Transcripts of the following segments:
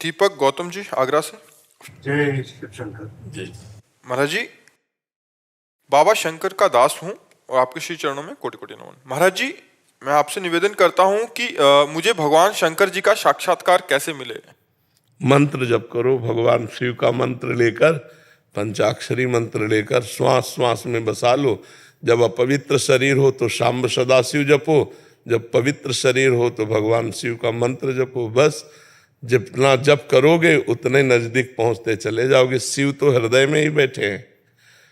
दीपक गौतम जी आगरा से। जय शिव शंकर। जी महाराज जी, बाबा शंकर का दास हूँ और आपके श्री चरणों में कोटि कोटि नमन। महाराज जी, मैं आपसे निवेदन करता हूँ कि मुझे भगवान शंकर जी का साक्षात्कार कैसे मिले। मंत्र जप करो, भगवान शिव का मंत्र लेकर, पंचाक्षरी मंत्र लेकर श्वास श्वास में बसा लो। जब अपवित्र शरीर हो तो शाम्ब सदाशिव जपो, जब पवित्र शरीर हो तो भगवान शिव का मंत्र जपो। बस जितना जप करोगे उतने नजदीक पहुंचते चले जाओगे। शिव तो हृदय में ही बैठे हैं,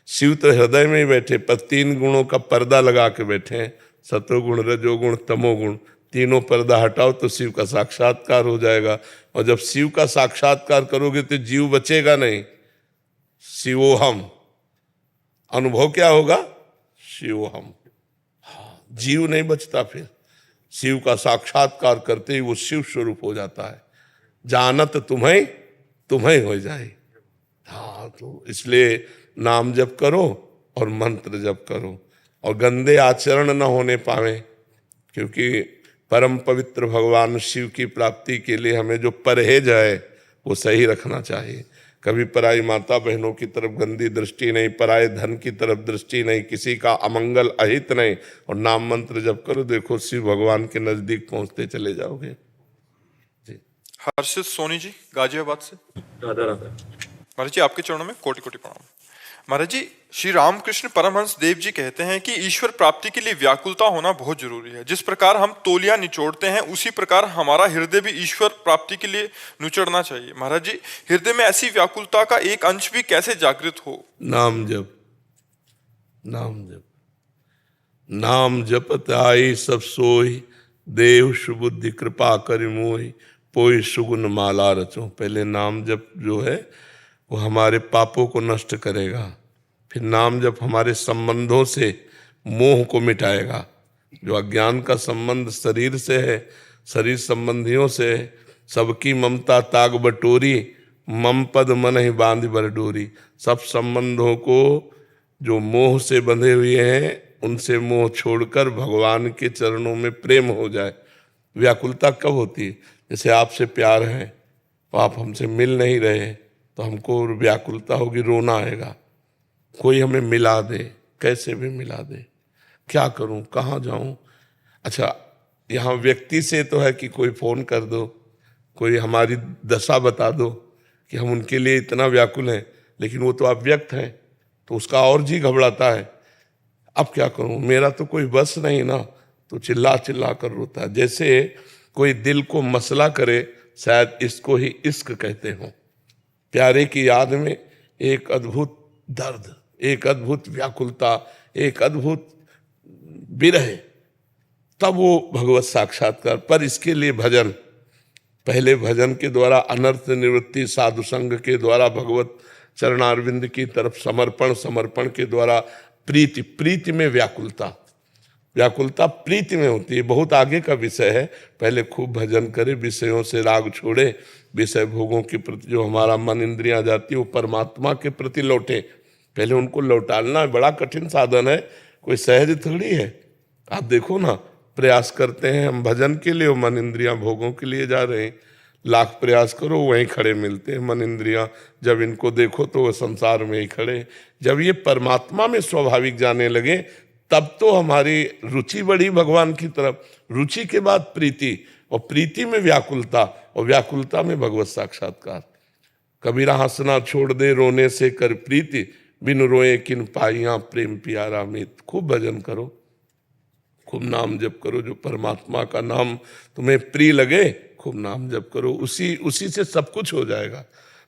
शिव तो हृदय में ही बैठे, पर 3 गुणों का पर्दा लगा के बैठे हैं, सत्वगुण रजोगुण तमोगुण। तीनों पर्दा हटाओ तो शिव का साक्षात्कार हो जाएगा। और जब शिव का साक्षात्कार करोगे तो जीव बचेगा नहीं, शिवोहम। अनुभव क्या होगा? शिवोहम। जीव नहीं बचता। फिर शिव का साक्षात्कार करते ही वो शिव स्वरूप हो जाता है। जानत तुम्हें तुम्हें हो जाए। हाँ, तो इसलिए नाम जप करो और मंत्र जप करो और गंदे आचरण न होने पावे, क्योंकि परम पवित्र भगवान शिव की प्राप्ति के लिए हमें जो परहेज है वो सही रखना चाहिए। कभी पराई माता बहनों की तरफ गंदी दृष्टि नहीं, पराए धन की तरफ दृष्टि नहीं, किसी का अमंगल अहित नहीं। और नाम मंत्र जप करो, देखो शिव भगवान के नजदीक पहुंचते चले जाओगे। हर्षित सोनी जी गाजियाबाद से। राधा राधा। महाराज जी, आपके चरणों में कोटि कोटि प्रणाम। महाराज जी, श्री रामकृष्ण परमहंस देव जी कहते हैं कि ईश्वर प्राप्ति के लिए व्याकुलता होना बहुत जरूरी है। जिस प्रकार हम तौलिया निचोड़ते हैं उसी प्रकार हमारा हृदय भी ईश्वर प्राप्ति के लिए निचोड़ना चाहिए। महाराज जी, हृदय में ऐसी व्याकुलता का एक अंश भी कैसे जागृत हो? नाम जप, नाम जप। नाम जपत आई सब सोई, देव सुबुद्धि कृपा करि मोहि, पोई सुगुन माला रचो। पहले नाम जप जो है वो हमारे पापों को नष्ट करेगा। फिर नाम जप हमारे संबंधों से मोह को मिटाएगा। जो अज्ञान का संबंध शरीर से है, शरीर संबंधियों से है, सबकी ममता ताग बटोरी, मम पद मन ही बांध बर डोरी। सब संबंधों को जो मोह से बंधे हुए हैं उनसे मोह छोड़कर भगवान के चरणों में प्रेम हो जाए। व्याकुलता कब होती है? जैसे आपसे प्यार है तो आप हमसे मिल नहीं रहे तो हमको व्याकुलता होगी, रोना आएगा। कोई हमें मिला दे, कैसे भी मिला दे, क्या करूं, कहाँ जाऊं। अच्छा, यहाँ व्यक्ति से तो है कि कोई फोन कर दो, कोई हमारी दशा बता दो कि हम उनके लिए इतना व्याकुल हैं, लेकिन वो तो अव्यक्त हैं तो उसका और जी घबराता है। अब क्या करूं, मेरा तो कोई बस नहीं ना, तो चिल्ला चिल्ला कर रोता है। जैसे कोई दिल को मसला करे, शायद इसको ही इश्क कहते हो। प्यारे की याद में एक अद्भुत दर्द, एक अद्भुत व्याकुलता, एक अद्भुत विरह, तब वो भगवत साक्षात्कार। पर इसके लिए भजन, पहले भजन के द्वारा अनर्थ निवृत्ति, साधु संग के द्वारा भगवत चरणारविंद की तरफ समर्पण, समर्पण के द्वारा प्रीति, प्रीति में व्याकुलता, व्याकुलता प्रीति में होती है। बहुत आगे का विषय है। पहले खूब भजन करे, विषयों से राग छोड़े, विषय भोगों के प्रति जो हमारा मन इंद्रियां जाती है वो परमात्मा के प्रति लौटे। पहले उनको लौटाना बड़ा कठिन साधन है, कोई सहज थोड़ी है। आप देखो ना, प्रयास करते हैं हम भजन के लिए, मन इंद्रियां भोगों के लिए जा रहे हैं। लाख प्रयास करो वहीं खड़े मिलते हैं मन इंद्रियां। जब इनको देखो तो वो संसार में ही खड़े। जब ये परमात्मा में स्वाभाविक जाने लगे तब तो हमारी रुचि बढ़ी भगवान की तरफ। रुचि के बाद प्रीति, और प्रीति में व्याकुलता, और व्याकुलता में भगवत साक्षात्कार। कबीरा हंसना छोड़ दे रोने से कर प्रीति, बिन रोए किन पाइया प्रेम प्यारा मीत। खूब भजन करो, खूब नाम जप करो। जो परमात्मा का नाम तुम्हें प्रिय लगे, खूब नाम जप करो। उसी से सब कुछ हो जाएगा।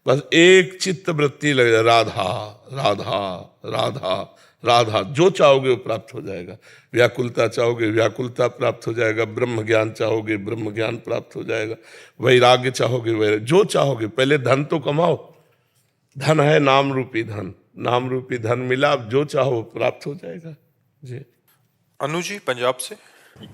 बस एक चित्त वृत्ति लगे, राधा राधा राधा राधा। जो चाहोगे वो प्राप्त हो जाएगा। व्याकुलता चाहोगे व्याकुलता प्राप्त हो जाएगा। ब्रह्म ज्ञान चाहोगे ब्रह्म ज्ञान प्राप्त हो जाएगा। वैराग्य चाहोगे वैराग्य, जो चाहोगे। पहले धन तो कमाओ, धन है नाम रूपी धन, नाम रूपी धन मिला, अब जो चाहो प्राप्त हो जाएगा। जी। अनु जी पंजाब से।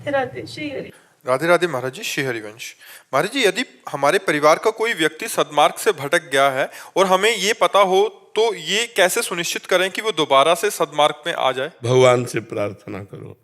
राधे श्री हरि। राधे राधे महाराज जी, श्री हरिवंश। महाराज जी, यदि हमारे परिवार का कोई व्यक्ति सद्मार्ग से भटक गया है और हमें ये पता हो तो ये कैसे सुनिश्चित करें कि वो दोबारा से सद्मार्ग में आ जाए? भगवान से प्रार्थना करो।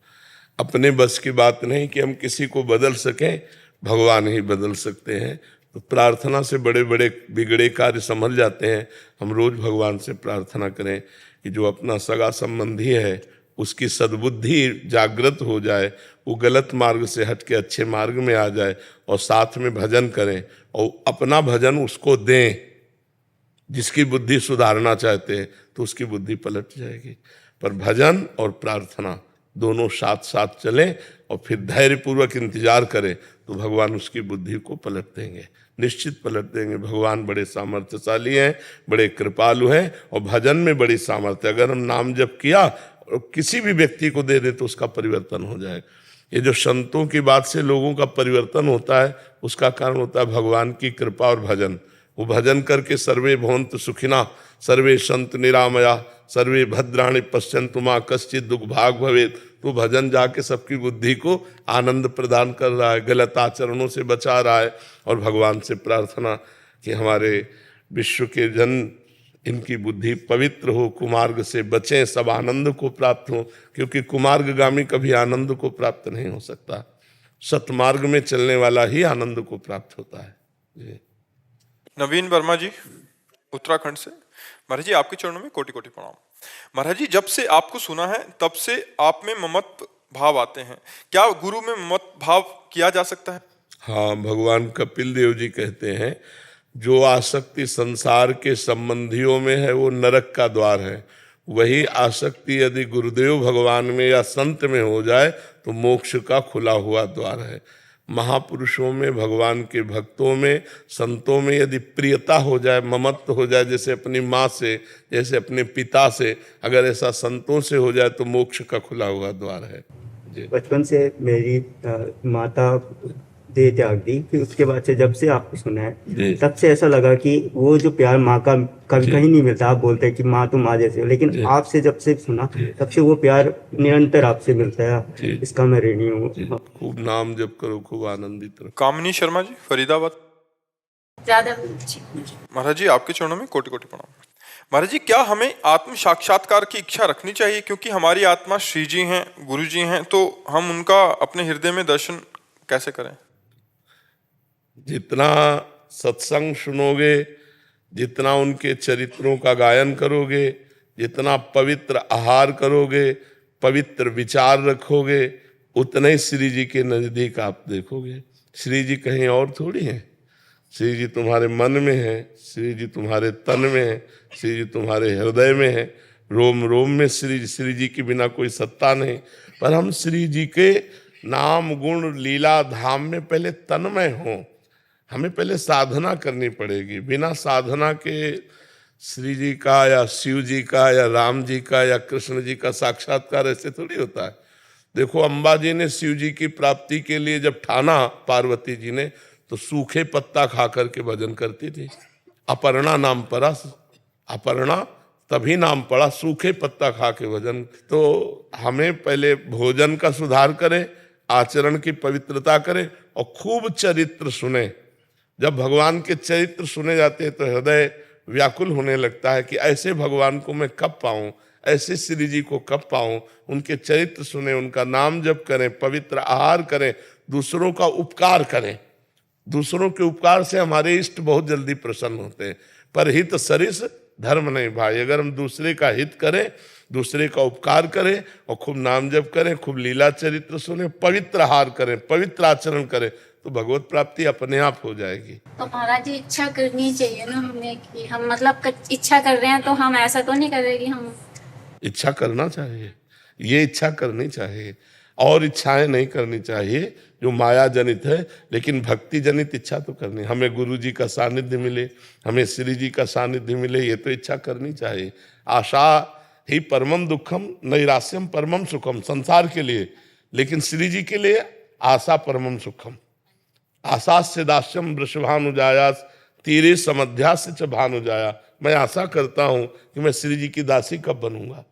अपने बस की बात नहीं कि हम किसी को बदल सकें, भगवान ही बदल सकते हैं। तो प्रार्थना से बड़े बड़े बिगड़े कार्य संभल जाते हैं। हम रोज भगवान से प्रार्थना करें कि जो अपना सगा संबंधी है उसकी सद्बुद्धि जागृत हो जाए, वो गलत मार्ग से हट के अच्छे मार्ग में आ जाए, और साथ में भजन करें और अपना भजन उसको दें। जिसकी बुद्धि सुधारना चाहते हैं तो उसकी बुद्धि पलट जाएगी। पर भजन और प्रार्थना दोनों साथ साथ चलें और फिर धैर्यपूर्वक इंतजार करें तो भगवान उसकी बुद्धि को पलट देंगे, निश्चित पलट देंगे। भगवान बड़े सामर्थ्यशाली हैं, बड़े कृपालु हैं, और भजन में बड़ी सामर्थ्य। अगर हम नाम जप किया और किसी भी व्यक्ति को दे दे तो उसका परिवर्तन हो जाएगा। ये जो संतों की बात से लोगों का परिवर्तन होता है, उसका कारण होता है भगवान की कृपा और भजन। वो भजन करके सर्वे भवन्तु सुखिना सर्वे संत निरामया सर्वे भद्राणि पश्यन्तु मा कश्चित् दुख भाग भवेत्। तो भजन जाके सबकी बुद्धि को आनंद प्रदान कर रहा है, गलत आचरणों से बचा रहा है। और भगवान से प्रार्थना कि हमारे विश्व के जन, इनकी बुद्धि पवित्र हो, कुमार्ग से बचें, सब आनंद को प्राप्त हो, क्योंकि कुमार्गगामी कभी आनंद को प्राप्त नहीं हो सकता। सतमार्ग में चलने वाला ही आनंद को प्राप्त होता है। जी। नवीन वर्मा जी उत्तराखंड से। महाराज जी आपके चरणों में कोटि कोटि प्रणाम। महाराज जी जब से आपको सुना है तब से आप में ममत्व भाव आते हैं, क्या गुरु में ममत्व भाव किया जा सकता है? हाँ, भगवान कपिल देव जी कहते हैं जो आसक्ति संसार के संबंधियों में है वो नरक का द्वार है, वही आसक्ति यदि गुरुदेव भगवान में या संत में हो जाए तो मोक्ष का खुला हुआ द्वार है। महापुरुषों में, भगवान के भक्तों में, संतों में यदि प्रियता हो जाए, ममत्व हो जाए, जैसे अपनी माँ से, जैसे अपने पिता से, अगर ऐसा संतों से हो जाए तो मोक्ष का खुला हुआ द्वार है। जी। बचपन से मेरी माता दे त्याग दी, फिर उसके बाद से जब से आपको सुना है तब से ऐसा लगा कि वो जो प्यार माँ का कभी कहीं नहीं मिलता। आप बोलते हैं कि माँ तो माँ जैसे हो, लेकिन आपसे जब से सुना तब से वो प्यार निरंतर आपसे मिलता है। इसका मैं ऋणी हूँ। खूब नाम जप करो, खूब आनंदित रहो। कामिनी शर्मा जी फरीदाबाद। ज्यादा अच्छी। महाराज जी आपके चरणों में कोटि कोटि प्रणाम। महाराज जी क्या हमें आत्म साक्षात्कार की इच्छा रखनी चाहिए, क्योंकि हमारी आत्मा श्री जी हैं, गुरु जी हैं, तो हम उनका अपने हृदय में दर्शन कैसे करें? जितना सत्संग सुनोगे, जितना उनके चरित्रों का गायन करोगे, जितना पवित्र आहार करोगे, पवित्र विचार रखोगे, उतने ही श्री जी के नजदीक आप देखोगे। श्री जी कहीं और थोड़ी हैं। श्री जी तुम्हारे मन में है, श्री जी तुम्हारे तन में है, श्री जी तुम्हारे हृदय में है, रोम रोम में श्री जी के बिना कोई सत्ता नहीं। पर हम श्री जी के नाम गुण लीला धाम में पहले तन्मय हों, हमें पहले साधना करनी पड़ेगी। बिना साधना के श्री जी का या शिव जी का या राम जी का या कृष्ण जी का साक्षात्कार ऐसे थोड़ी होता है। देखो, अम्बा जी ने शिव जी की प्राप्ति के लिए जब ठाना पार्वती जी ने, तो सूखे पत्ता खा करके भजन करती थी। अपर्णा नाम पड़ा, अपर्णा तभी नाम पड़ा, सूखे पत्ता खा के भजन। तो हमें पहले भोजन का सुधार करें, आचरण की पवित्रता करें और खूब चरित्र सुने। जब भगवान के चरित्र सुने जाते हैं तो हृदय व्याकुल होने लगता है कि ऐसे भगवान को मैं कब पाऊं, ऐसे श्री जी को कब पाऊं। उनके चरित्र सुने, उनका नाम जप करें, पवित्र आहार करें, दूसरों का उपकार करें। दूसरों के उपकार से हमारे इष्ट बहुत जल्दी प्रसन्न होते हैं। पर हित सरिस धर्म नहीं भाई। अगर हम दूसरे का हित करें, दूसरे का उपकार करें और खूब नाम जप करें, खूब लीला चरित्र सुने, पवित्र आहार करें, पवित्र आचरण करें, तो भगवत प्राप्ति अपने आप हो जाएगी। तो महाराज जी इच्छा करनी चाहिए ना हमें, कि हम मतलब इच्छा कर रहे हैं तो हम ऐसा तो नहीं कर रहे कि हम इच्छा करना चाहिए, ये इच्छा करनी चाहिए, और इच्छाएं नहीं करनी चाहिए जो माया जनित है। लेकिन भक्ति जनित इच्छा तो करनी। हमें गुरु जी का सानिध्य मिले, हमें श्री जी का सानिध्य मिले, ये तो इच्छा करनी चाहिए। आशा ही परमम दुखम नैरास्यम परमम सुखम, संसार के लिए। लेकिन श्री जी के लिए आशा परमम सुखम। आशास्य दास्यम वृषभानुजायास तीरे समध्यास्य च भानुजाया। मैं आशा करता हूँ कि मैं श्री जी की दासी कब बनूंगा,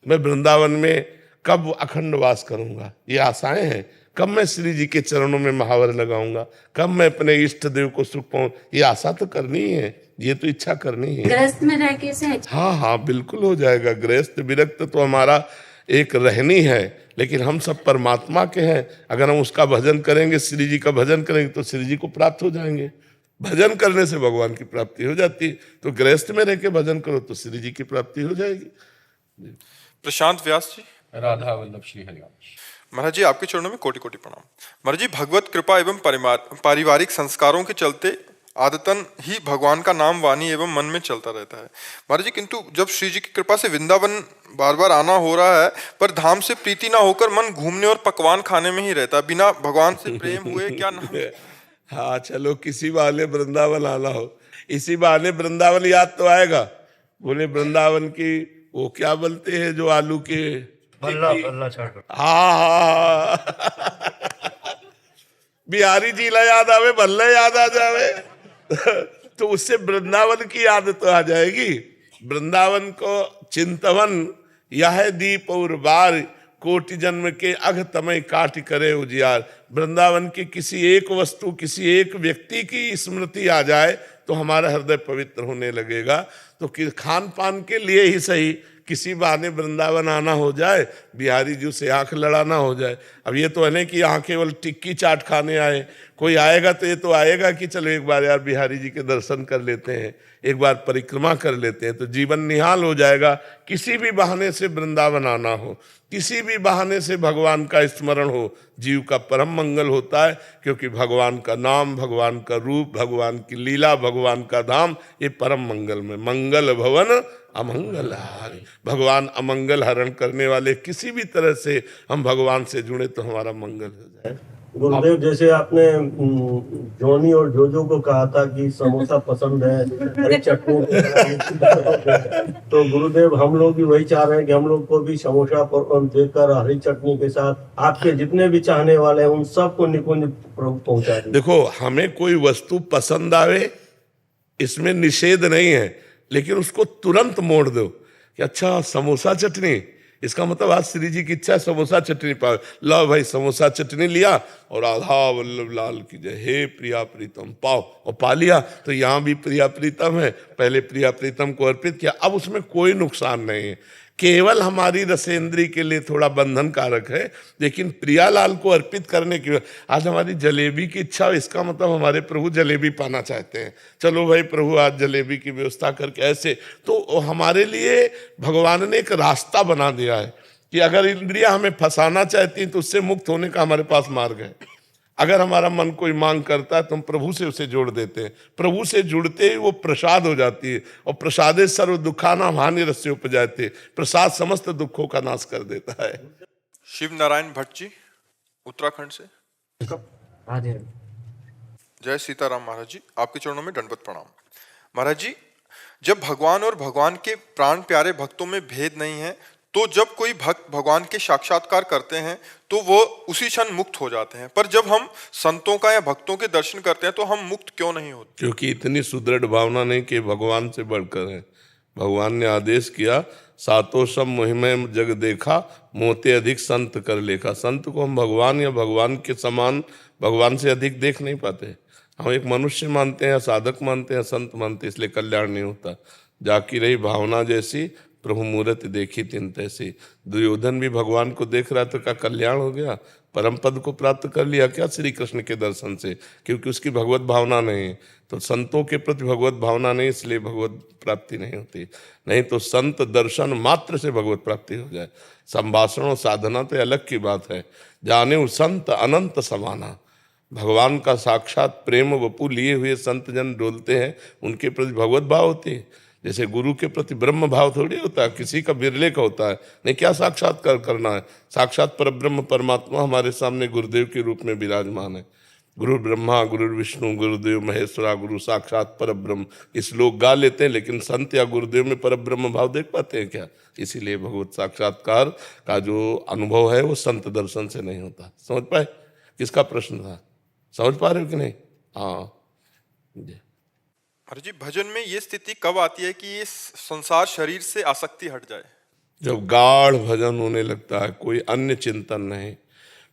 मैं वृंदावन में कब अखंड वास करूंगा, ये आशाएं हैं। कब मैं श्री जी के चरणों में महावर लगाऊंगा, कब मैं अपने इष्ट देव को सुख पाऊं, ये आशा तो करनी ही है, ये तो इच्छा करनी है। गृहस्थ में रह के से हाँ हाँ बिल्कुल हो जाएगा। गृहस्थ विरक्त तो हमारा एक रहनी है, लेकिन हम सब परमात्मा के हैं। अगर हम उसका भजन करेंगे, श्री जी का भजन करेंगे, तो श्री जी को प्राप्त हो जाएंगे। भजन करने से भगवान की प्राप्ति हो जाती है। तो गृहस्थ में रह के भजन करो तो श्री जी की प्राप्ति हो जाएगी। प्रशांत व्यास जी। राधा वल्लभ श्री हरिराम। महाराज जी आपके चरणों में कोटि कोटि प्रणाम। महाराज जी भगवत कृपा एवं पारिवारिक संस्कारों के चलते आदतन ही भगवान का नाम वाणी एवं मन में चलता रहता है महाराज जी, किंतु जब श्री जी की कृपा से वृंदावन बार बार आना हो रहा है पर धाम से प्रीति ना होकर मन घूमने और पकवान खाने में ही रहता है, बिना भगवान से प्रेम हुए क्या नाम। हाँ चलो किसी बहाने वृंदावन आना हो, इसी बहाने वृंदावन याद तो आएगा। बोले वृंदावन की वो क्या बोलते हैं जो आलू के बल्ला चाट। हाँ बिहारी जी ला याद आवे, भल्ला याद आ जावे तो उससे वृंदावन की याद तो आ जाएगी। वृंदावन को चिंतवन यह दीप और बार कोटि जन्म के अघ तमय काट करे उजियार। वृंदावन की किसी एक वस्तु, किसी एक व्यक्ति की स्मृति आ जाए तो हमारा हृदय पवित्र होने लगेगा। तो खान पान के लिए ही सही किसी बहाने वृंदावन आना हो जाए, बिहारी जी से आंख लड़ाना हो जाए। अब ये तो है नहीं कि यहाँ केवल टिक्की चाट खाने आए, कोई आएगा तो ये तो आएगा कि चलो एक बार यार बिहारी जी के दर्शन कर लेते हैं, एक बार परिक्रमा कर लेते हैं, तो जीवन निहाल हो जाएगा। किसी भी बहाने से वृंदावन आना हो, किसी भी बहाने से भगवान का स्मरण हो, जीव का परम मंगल होता है। क्योंकि भगवान का नाम, भगवान का रूप, भगवान की लीला, भगवान का धाम, ये परम मंगल में मंगल भवन अमंगल हारी। भगवान अमंगल हरण करने वाले, किसी भी तरह से हम भगवान से जुड़े तो हमारा मंगल हो जाए। गुरुदेव जैसे आपने जॉनी और जोजो को कहा था कि समोसा पसंद है, हरी चटनी तो गुरुदेव हम लोग भी वही चाह रहे हैं कि हम लोग को भी समोसा देकर हरी चटनी के साथ आपके जितने भी चाहने वाले हैं उन सबको निकुंज पहुंचा दें। देखो हमें कोई वस्तु पसंद आवे इसमें निषेध नहीं है, लेकिन उसको तुरंत मोड़ दो कि अच्छा समोसा चटनी, इसका मतलब आज श्री जी की इच्छा है समोसा चटनी पाओ, लो भाई समोसा चटनी लिया और आधा वल्लभ लाल की जय, हे प्रिया प्रीतम पाओ, और पा लिया। तो यहाँ भी प्रिया प्रीतम है, पहले प्रिया प्रीतम को अर्पित किया, अब उसमें कोई नुकसान नहीं है, केवल हमारी रसेंद्री के लिए थोड़ा बंधन कारक है, लेकिन प्रियालाल को अर्पित करने की आज हमारी जलेबी की इच्छा, इसका मतलब हमारे प्रभु जलेबी पाना चाहते हैं। चलो भाई प्रभु आज जलेबी की व्यवस्था करके, ऐसे तो हमारे लिए भगवान ने एक रास्ता बना दिया है कि अगर इंद्रियां हमें फंसाना चाहती हैं तो उससे मुक्त होने का हमारे पास मार्ग है। अगर हमारा मन कोई मांग करता है तो हम प्रभु से उसे जोड़ देते हैं, प्रभु से जुड़ते ही वो प्रसाद हो जाती है, और प्रसादे सर्व दुखाना हानि रस्य उपजाते, प्रसाद समस्त दुखों का नाश कर देता है। शिव नारायण भट्ट जी उत्तराखंड से। जय सीताराम महाराज जी, आपके चरणों में दंडवत प्रणाम। महाराज जी जब भगवान और भगवान के प्राण प्यारे भक्तों में भेद नहीं है, तो जब कोई भक्त भगवान के साक्षात्कार करते हैं तो वो उसी क्षण मुक्त हो जाते हैं, पर जब हम संतों का या भक्तों के दर्शन करते हैं तो हम मुक्त क्यों नहीं होते? क्योंकि इतनी सुदृढ़ भावना नहीं कि भगवान से बढ़कर है। भगवान ने आदेश किया, सातों सब मुहिम जग देखा, मोते अधिक संत कर लेखा। संत को हम भगवान या भगवान के समान, भगवान से अधिक देख नहीं पाते। हम एक मनुष्य मानते हैं, साधक मानते हैं, संत मानते हैं, इसलिए कल्याण नहीं होता। जाकी रही भावना जैसी, प्रभु मूर्ति देखी तिन तैसी। दुर्योधन भी भगवान को देख रहा तो क्या कल्याण हो गया? परम पद को प्राप्त कर लिया क्या श्री कृष्ण के दर्शन से? क्योंकि उसकी भगवत भावना नहीं है। तो संतों के प्रति भगवत भावना नहीं, इसलिए भगवत प्राप्ति नहीं होती। नहीं तो संत दर्शन मात्र से भगवत प्राप्ति हो जाए। संभाषण और साधना तो अलग की बात है। जाने वो संत अनंत समाना, भगवान का साक्षात प्रेम वपु लिए हुए संत जन डोलते हैं, उनके प्रति भगवत भाव होती है। जैसे गुरु के प्रति ब्रह्म भाव थोड़ी होता है, किसी का बिरले का होता है। नहीं, क्या साक्षात्कार करना है? साक्षात पर ब्रह्म परमात्मा हमारे सामने गुरुदेव के रूप में विराजमान है। गुरु ब्रह्मा गुरु विष्णु गुरुदेव महेश्वरा गुरु साक्षात पर ब्रह्म, इस लोग गा लेते हैं, लेकिन संत या गुरुदेव में पर ब्रह्म भाव देख पाते हैं क्या? इसीलिए भगवत साक्षात्कार का जो अनुभव है वो संत दर्शन से नहीं होता। समझ पाए? किसका प्रश्न था? समझ पा रहे हो कि नहीं? हाँ जी। अरे जी भजन में ये स्थिति कब आती है कि ये संसार शरीर से आसक्ति हट जाए? जब गाढ़ भजन होने लगता है, कोई अन्य चिंतन नहीं।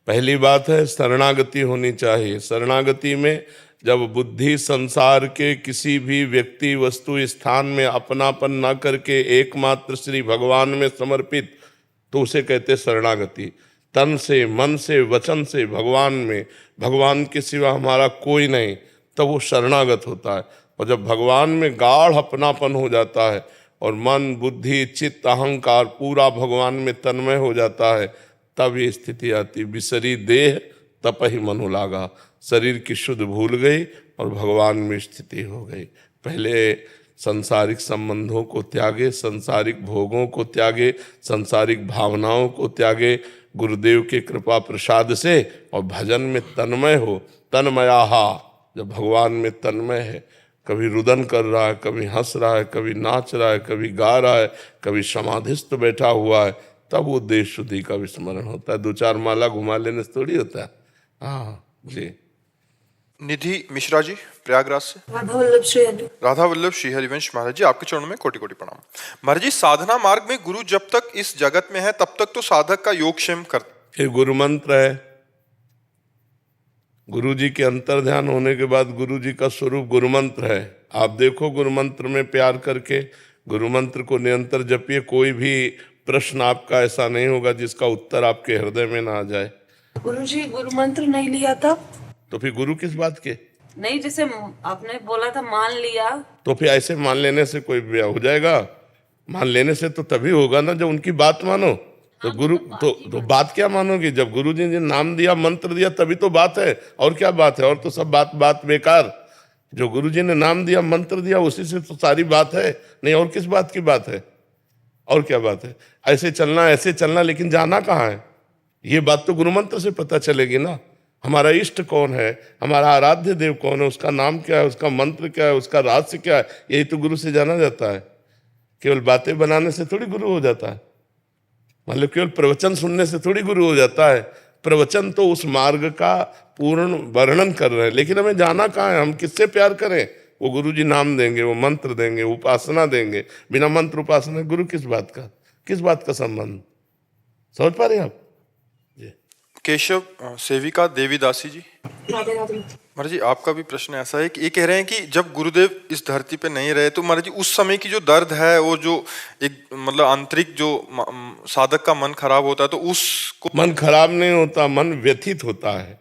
पहली बात है शरणागति होनी चाहिए। शरणागति में जब बुद्धि संसार के किसी भी व्यक्ति वस्तु स्थान में अपनापन ना करके एकमात्र श्री भगवान में समर्पित, तो उसे कहते शरणागति। तन से मन से वचन से भगवान में, भगवान के सिवा हमारा कोई नहीं, तब वो शरणागत होता है। और जब भगवान में गाढ़ अपनापन हो जाता है और मन बुद्धि चित्त अहंकार पूरा भगवान में तन्मय हो जाता है, तब ये स्थिति आती। बिसरी देह तपहि मनु लागा, शरीर की शुद्ध भूल गई और भगवान में स्थिति हो गई। पहले संसारिक संबंधों को त्यागे, संसारिक भोगों को त्यागे, संसारिक भावनाओं को त्यागे गुरुदेव के कृपा प्रसाद से, और भजन में तन्मय हो। तन्मयाहा, जब भगवान में तन्मय है, कभी रुदन कर रहा है, कभी हंस रहा है, कभी नाच रहा है, कभी गा रहा है, कभी समाधिस्थ बैठा हुआ है, तब वो देश शुद्धि का विस्मरण होता है। 2-4 माला घुमा लेने से थोड़ी होता है। हाँ जी। निधि मिश्रा जी प्रयागराज से। राधा वल्लभ श्री हरिवंश महाराज जी, आपके चरणों में कोटि कोटि प्रणाम। महाराज जी, साधना मार्ग में गुरु जब तक इस जगत में है तब तक तो साधक का योगक्षेम करते। फिर गुरु मंत्र है। गुरु जी के अंतर ध्यान होने के बाद गुरु जी का स्वरूप गुरु मंत्र है। आप देखो गुरु मंत्र में प्यार करके गुरु मंत्र को निरंतर जपिए, कोई भी प्रश्न आपका ऐसा नहीं होगा जिसका उत्तर आपके हृदय में ना आ जाए। गुरुजी, गुरु मंत्र नहीं लिया था तो फिर गुरु किस बात के? नहीं, जैसे आपने बोला था मान लिया, तो फिर ऐसे मान लेने से कोई ब्याह हो जाएगा? मान लेने से तो तभी होगा ना जब उनकी बात मानो। तो गुरु तो बात क्या मानोगी? जब गुरु जी ने नाम दिया मंत्र दिया तभी तो बात है, और क्या बात है? और तो सब बात बेकार। जो गुरु जी ने नाम दिया मंत्र दिया उसी से तो सारी बात है। नहीं, और किस बात की बात है? और क्या बात है? ऐसे चलना, लेकिन जाना कहाँ है? ये बात तो गुरु मंत्र से पता चलेगी ना। हमारा इष्ट कौन है, हमारा आराध्य देव कौन है, उसका नाम क्या है, उसका मंत्र क्या है, उसका रहस्य क्या है, यही तो गुरु से जाना जाता है। केवल बातें बनाने से थोड़ी गुरु हो जाता है। मतलब केवल प्रवचन सुनने से थोड़ी गुरु हो जाता है। प्रवचन तो उस मार्ग का पूर्ण वर्णन कर रहे हैं, लेकिन हमें जाना कहाँ है, हम किससे प्यार करें? वो गुरु जी नाम देंगे, वो मंत्र देंगे, उपासना देंगे। बिना मंत्र उपासना गुरु किस बात का संबंध? समझ पा रहे हैं आप? केशव सेविका देवीदासी जी। महाराज जी, आपका भी प्रश्न ऐसा है कि ये कह रहे हैं कि जब गुरुदेव इस धरती पे नहीं रहे तो महाराज जी उस समय की जो दर्द है, वो जो एक मतलब आंतरिक जो साधक का मन खराब होता है, तो उसको। मन खराब नहीं होता, मन व्यथित होता है।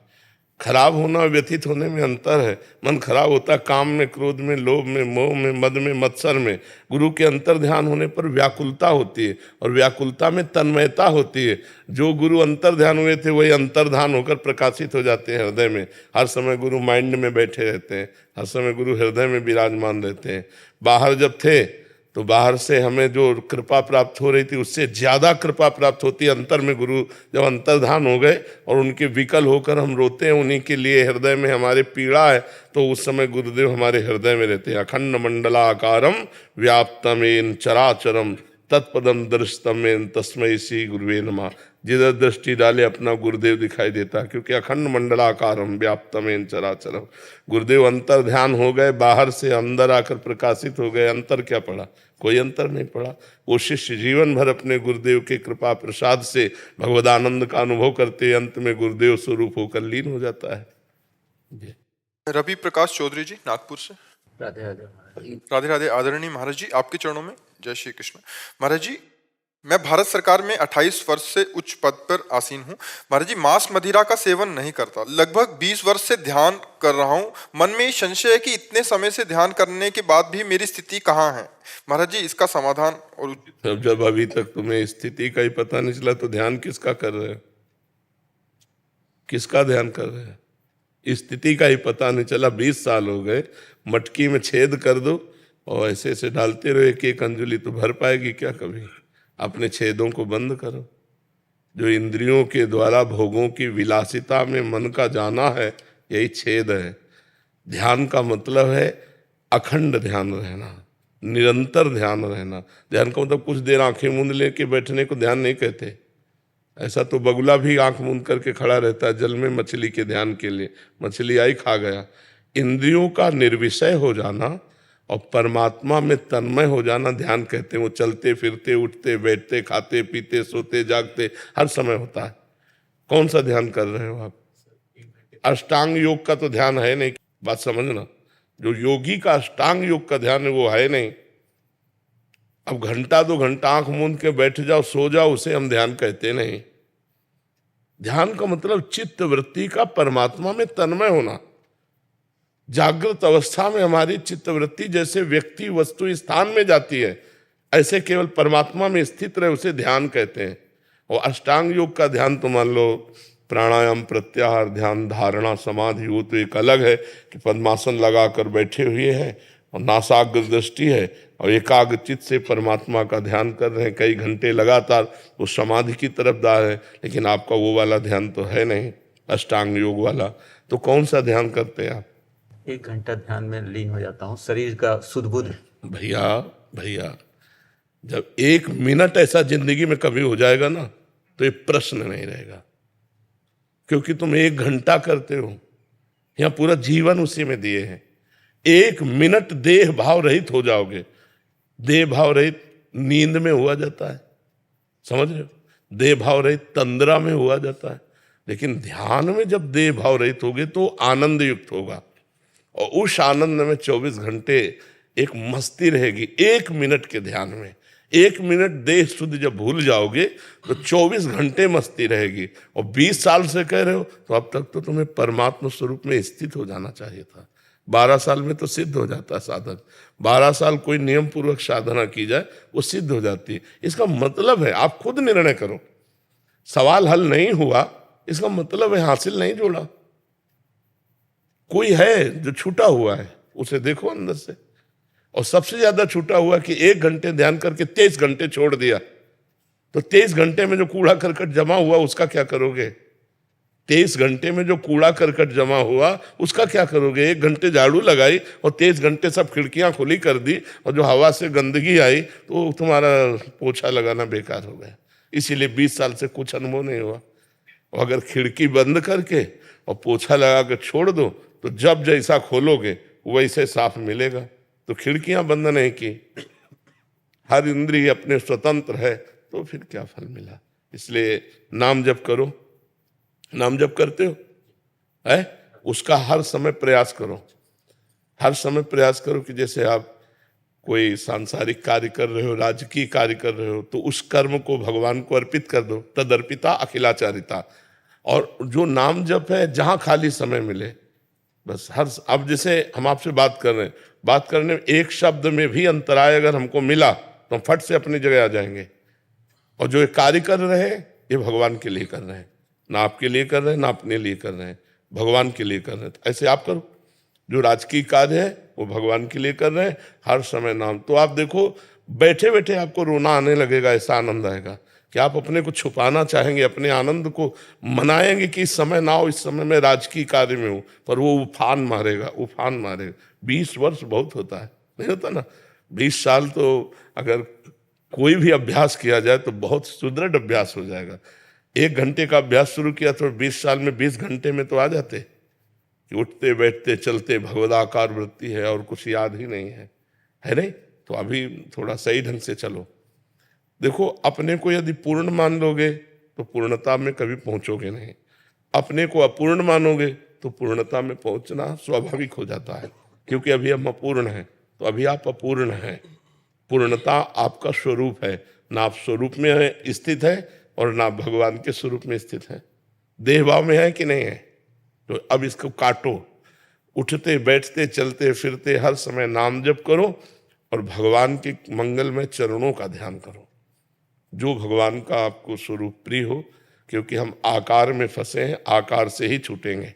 खराब होना और व्यथित होने में अंतर है। मन खराब होता है काम में, क्रोध में, लोभ में, मोह में, मद में, मत्सर में। गुरु के अंतर ध्यान होने पर व्याकुलता होती है, और व्याकुलता में तन्मयता होती है। जो गुरु अंतर ध्यान हुए थे वही अंतर्धान होकर प्रकाशित हो जाते हैं हृदय में। हर समय गुरु माइंड में बैठे रहते हैं, हर समय गुरु हृदय में विराजमान रहते हैं। बाहर जब थे तो बाहर से हमें जो कृपा प्राप्त हो रही थी उससे ज्यादा कृपा प्राप्त होती है अंतर में। गुरु जब अंतर्धान हो गए और उनके विकल होकर हम रोते हैं उन्हीं के लिए, हृदय में हमारे पीड़ा है, तो उस समय गुरुदेव हमारे हृदय में रहते हैं। अखंड मंडलाकारम व्याप्तमेन चराचरम तत्पदम दर्शतमेन तस्मै श्री गुरुवे नमः। जिधर दृष्टि डाले अपना गुरुदेव दिखाई देता है, क्योंकि अखंड मंडलाकारम व्याप्तमेन चराचरम। गुरुदेव अंतर ध्यान हो गए, बाहर से अंदर आकर प्रकाशित हो गए। अंतर क्या पड़ा? कोई अंतर नहीं पड़ा। वो शिष्य जीवन भर अपने गुरुदेव के कृपा प्रसाद से भगवदानंद का अनुभव करते, अंत में गुरुदेव स्वरूप होकर लीन हो जाता है। रवि प्रकाश चौधरी जी नागपुर से। राधे राधे। राधे राधे। आदरणीय महाराज जी, आपके चरणों में जय श्री कृष्ण। महाराज जी, मैं भारत सरकार में 28 वर्ष से उच्च पद पर आसीन हूँ। महाराज जी, मांस मदिरा का सेवन नहीं करता, लगभग 20 वर्ष से ध्यान कर रहा हूँ। मन में संशय है कि इतने समय से ध्यान करने के बाद भी मेरी स्थिति कहाँ है। महाराज जी, इसका समाधान और अब जब अभी तक तुम्हें स्थिति का ही पता नहीं चला तो ध्यान किसका कर रहे हो? किसका ध्यान कर रहे हैं? स्थिति का ही पता नहीं चला। 20 साल हो गए। मटकी में छेद कर दो और ऐसे ऐसे डालते रहो, एक एक अंजुलि तो भर पाएगी क्या कभी? अपने छेदों को बंद करो। जो इंद्रियों के द्वारा भोगों की विलासिता में मन का जाना है, यही छेद है। ध्यान का मतलब है अखंड ध्यान रहना, निरंतर ध्यान रहना। ध्यान का मतलब कुछ देर आंखें मूंद लेके बैठने को ध्यान नहीं कहते। ऐसा तो बगुला भी आंख मूंद करके खड़ा रहता है जल में मछली के ध्यान के लिए, मछली आई खा गया। इंद्रियों का निर्विषय हो जाना और परमात्मा में तन्मय हो जाना ध्यान कहते हैं। वो चलते फिरते, उठते बैठते, खाते पीते, सोते जागते हर समय होता है। कौन सा ध्यान कर रहे हो आप? अष्टांग योग का तो ध्यान है नहीं, बात समझना। जो योगी का अष्टांग योग का ध्यान है वो है नहीं। अब घंटा 2 घंटा आंख मूंद के बैठ जाओ, सो जाओ, उसे हम ध्यान कहते नहीं। ध्यान का मतलब चित्त वृत्ति का परमात्मा में तन्मय होना। जागृत अवस्था में हमारी चित्तवृत्ति जैसे व्यक्ति वस्तु स्थान में जाती है, ऐसे केवल परमात्मा में स्थित रहे उसे ध्यान कहते हैं। और अष्टांग योग का ध्यान तो मान लो प्राणायाम, प्रत्याहार, ध्यान, धारणा, समाधि, वो तो एक अलग है कि पद्मासन लगाकर बैठे हुए हैं और नासाग्र दृष्टि है और एकाग्र चित्त से परमात्मा का ध्यान कर रहे हैं कई घंटे लगातार, वो समाधि की तरफ जा रहे हैं। लेकिन आपका वो वाला ध्यान तो है नहीं, अष्टांग योग वाला। तो कौन सा ध्यान करते हैं आप? 1 घंटा ध्यान में लीन हो जाता हूँ, शरीर का शुद्ध बुद्ध। भैया जब 1 मिनट ऐसा जिंदगी में कभी हो जाएगा ना तो ये प्रश्न नहीं रहेगा, क्योंकि तुम 1 घंटा करते हो, यहाँ पूरा जीवन उसी में दिए हैं। 1 मिनट देह भाव रहित हो जाओगे। देह भाव रहित नींद में हुआ जाता है, समझ रहे हो? देह भाव रहित तंद्रा में हुआ जाता है, लेकिन ध्यान में जब देह भाव रहित होगे तो आनंद युक्त होगा और उस आनंद में 24 घंटे एक मस्ती रहेगी। 1 मिनट के ध्यान में 1 मिनट देह शुद्ध जब भूल जाओगे तो 24 घंटे मस्ती रहेगी। और 20 साल से कह रहे हो तो अब तक तो तुम्हें परमात्मा स्वरूप में स्थित हो जाना चाहिए था। 12 साल में तो सिद्ध हो जाता है साधक। 12 साल कोई नियम पूर्वक साधना की जाए वो सिद्ध हो जाती है। इसका मतलब है, आप खुद निर्णय करो, सवाल हल नहीं हुआ इसका मतलब है हासिल नहीं जोड़ा। कोई है जो छूटा हुआ है, उसे देखो अंदर से। और सबसे ज्यादा छूटा हुआ कि 1 घंटे ध्यान करके 23 घंटे छोड़ दिया, तो 23 घंटे में जो कूड़ा करकट जमा हुआ उसका क्या करोगे? 23 घंटे में जो कूड़ा करकट जमा हुआ उसका क्या करोगे? 1 घंटे झाड़ू लगाई और 23 घंटे सब खिड़कियां खुली कर दी और जो हवा से गंदगी आई तो तुम्हारा पोछा लगाना बेकार हो गया। इसीलिए 20 साल से कुछ अनुभव नहीं हुआ। और अगर खिड़की बंद करके और पोछा लगा के छोड़ दो तो जब जैसा खोलोगे वैसे साफ मिलेगा। तो खिड़कियां बंद नहीं की, हर इंद्रिय अपने स्वतंत्र है, तो फिर क्या फल मिला? इसलिए नाम जप करो। नाम जप करते हो है, उसका हर समय प्रयास करो। हर समय प्रयास करो कि जैसे आप कोई सांसारिक कार्य कर रहे हो, राजकीय कार्य कर रहे हो, तो उस कर्म को भगवान को अर्पित कर दो। तदर्पिता अखिलाचारिता। और जो नाम जप है जहां खाली समय मिले बस हर, अब जैसे हम आपसे बात कर रहे हैं, बात करने में एक शब्द में भी अंतराय अगर हमको मिला तो हम फट से अपनी जगह आ जाएंगे। और जो ये कार्य कर रहे हैं ये भगवान के लिए कर रहे हैं, ना आपके लिए कर रहे हैं ना अपने लिए कर रहे हैं, भगवान के लिए कर रहे हैं। तो ऐसे आप करो, जो राजकीय कार्य है वो भगवान के लिए कर रहे हैं, हर समय नाम। तो आप देखो बैठे बैठे आपको रोना आने लगेगा, ऐसा आनंद आएगा कि आप अपने को छुपाना चाहेंगे, अपने आनंद को मनाएंगे कि इस समय ना हो, इस समय मैं राजकीय कार्य में हूँ, पर वो उफान मारेगा, उफान मारेगा। 20 वर्ष बहुत होता है, नहीं होता ना? 20 साल तो अगर कोई भी अभ्यास किया जाए तो बहुत सुदृढ़ अभ्यास हो जाएगा। 1 घंटे का अभ्यास शुरू किया तो 20 साल में 20 घंटे में तो आ जाते कि उठते बैठते चलते भगवदाकार वृत्ति है और कुछ याद ही नहीं है नहीं? तो अभी थोड़ा सही ढंग से चलो। देखो, अपने को यदि पूर्ण मान लोगे तो पूर्णता में कभी पहुंचोगे नहीं। अपने को अपूर्ण मानोगे तो पूर्णता में पहुंचना स्वाभाविक हो जाता है, क्योंकि अभी हम अपूर्ण हैं, तो अभी आप अपूर्ण हैं। पूर्णता आपका स्वरूप है, ना आप स्वरूप में स्थित है और ना भगवान के स्वरूप में स्थित है। देह भाव में है कि नहीं है? तो अब इसको काटो, उठते बैठते चलते फिरते हर समय नाम जप करो और भगवान के मंगलमय चरणों का ध्यान करो, जो भगवान का आपको स्वरूप प्रिय हो। क्योंकि हम आकार में फंसे हैं, आकार से ही छूटेंगे।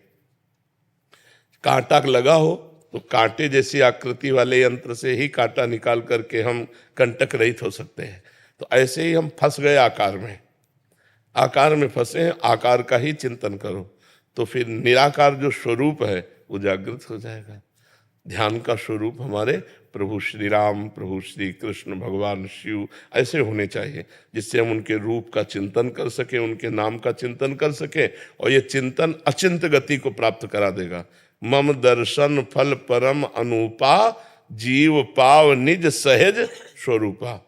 कांटा लगा हो तो कांटे जैसी आकृति वाले यंत्र से ही कांटा निकाल करके हम कंटक रहित हो सकते हैं। तो ऐसे ही हम फंस गए आकार में, आकार में फंसे हैं, आकार का ही चिंतन करो, तो फिर निराकार जो स्वरूप है वो जागृत हो जाएगा। ध्यान का स्वरूप हमारे प्रभु श्री राम, प्रभु श्री कृष्ण, भगवान शिव ऐसे होने चाहिए, जिससे हम उनके रूप का चिंतन कर सके, उनके नाम का चिंतन कर सके, और ये चिंतन अचिंत गति को प्राप्त करा देगा। मम दर्शन फल परम अनुपा, जीव पाव निज सहज स्वरूपा।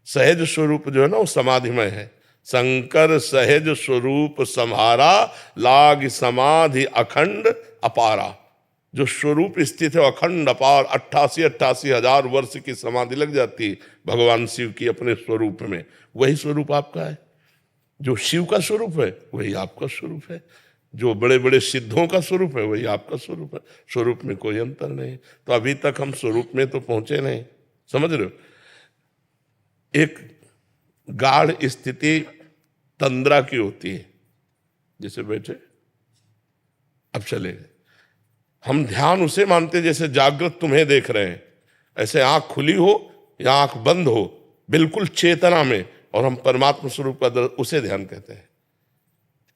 सहज स्वरूप जो है ना वो समाधिमय है। शंकर सहज स्वरूप सम्हारा, लाग समाधि अखंड अपारा। जो स्वरूप स्थित है अखंड अपार, 88 हजार वर्ष की समाधि लग जाती है भगवान शिव की अपने स्वरूप में। वही स्वरूप आपका है, जो शिव का स्वरूप है वही आपका स्वरूप है। जो बड़े बड़े सिद्धों का स्वरूप है वही आपका स्वरूप है, स्वरूप में कोई अंतर नहीं। तो अभी तक हम स्वरूप में तो पहुंचे नहीं, समझ रहे हो। एक गाढ़ स्थिति तंद्रा की होती है, जैसे बैठे अब चले गए। हम ध्यान उसे मानते जैसे जागृत तुम्हें देख रहे हैं, ऐसे आंख खुली हो या आंख बंद हो, बिल्कुल चेतना में, और हम परमात्मा स्वरूप का उसे ध्यान कहते हैं।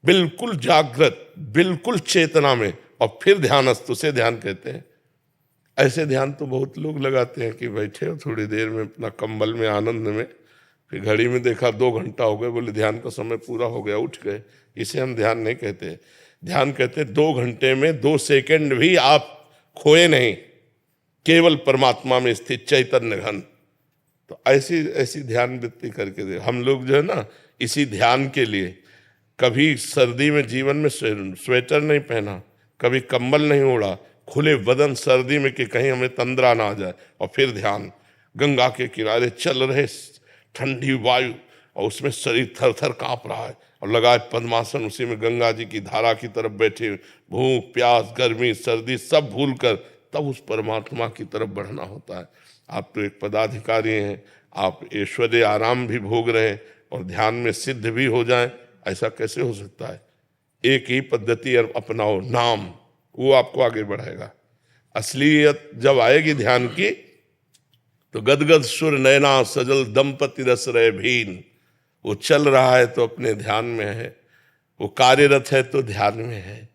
बिल्कुल जागृत, बिल्कुल चेतना में, और फिर ध्यानस्थ उसे ध्यान कहते हैं। ऐसे ध्यान तो बहुत लोग लगाते हैं कि बैठे हो थोड़ी देर में अपना कंबल में आनंद में, फिर घड़ी में देखा 2 घंटा हो गए, बोले ध्यान का समय पूरा हो गया, उठ गए। इसे हम ध्यान नहीं कहते। ध्यान कहते 2 घंटे में 2 सेकंड भी आप खोए नहीं, केवल परमात्मा में स्थित चैतन्य घन। तो ऐसी ध्यान वृत्ति करके दे। हम लोग जो है ना, इसी ध्यान के लिए कभी सर्दी में जीवन में स्वेटर नहीं पहना, कभी कंबल नहीं ओढ़ा, खुले बदन सर्दी में कि कहीं हमें तंद्रा ना आ जाए, और फिर ध्यान। गंगा के किनारे चल रहे ठंडी वायु, और उसमें शरीर थर थर कांप रहा है, और लगाए पद्मासन, उसी में गंगा जी की धारा की तरफ बैठे, भूख प्यास गर्मी सर्दी सब भूल कर तब उस परमात्मा की तरफ बढ़ना होता है। आप तो एक पदाधिकारी हैं, आप ऐश्वर्य आराम भी भोग रहे हैं और ध्यान में सिद्ध भी हो जाएं, ऐसा कैसे हो सकता है। एक ही पद्धति अपनाओ, नाम, वो आपको आगे बढ़ाएगा। असलियत जब आएगी ध्यान की, तो गदगद सुर नैना सजल दंपति रस रहे भीन। वो चल रहा है तो अपने ध्यान में है, वो कार्यरत है तो ध्यान में है।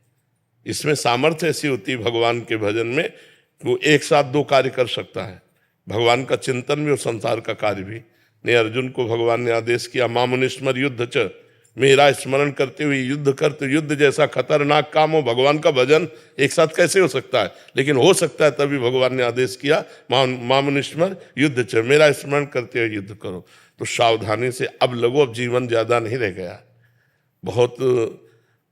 इसमें सामर्थ्य ऐसी होती है भगवान के भजन में, वो एक साथ 2 कार्य कर सकता है, भगवान का चिंतन भी और संसार का कार्य भी। नहीं, अर्जुन को भगवान ने आदेश किया, मामुनिस्मर युद्ध च, मेरा स्मरण करते हुए युद्ध कर। तो युद्ध जैसा खतरनाक काम हो, भगवान का भजन एक साथ कैसे हो सकता है, लेकिन हो सकता है, तभी भगवान ने आदेश किया, मामुनिस्मर युद्ध च, मेरा स्मरण करते हुए युद्ध करो। तो सावधानी से अब लगो, अब जीवन ज्यादा नहीं रह गया। बहुत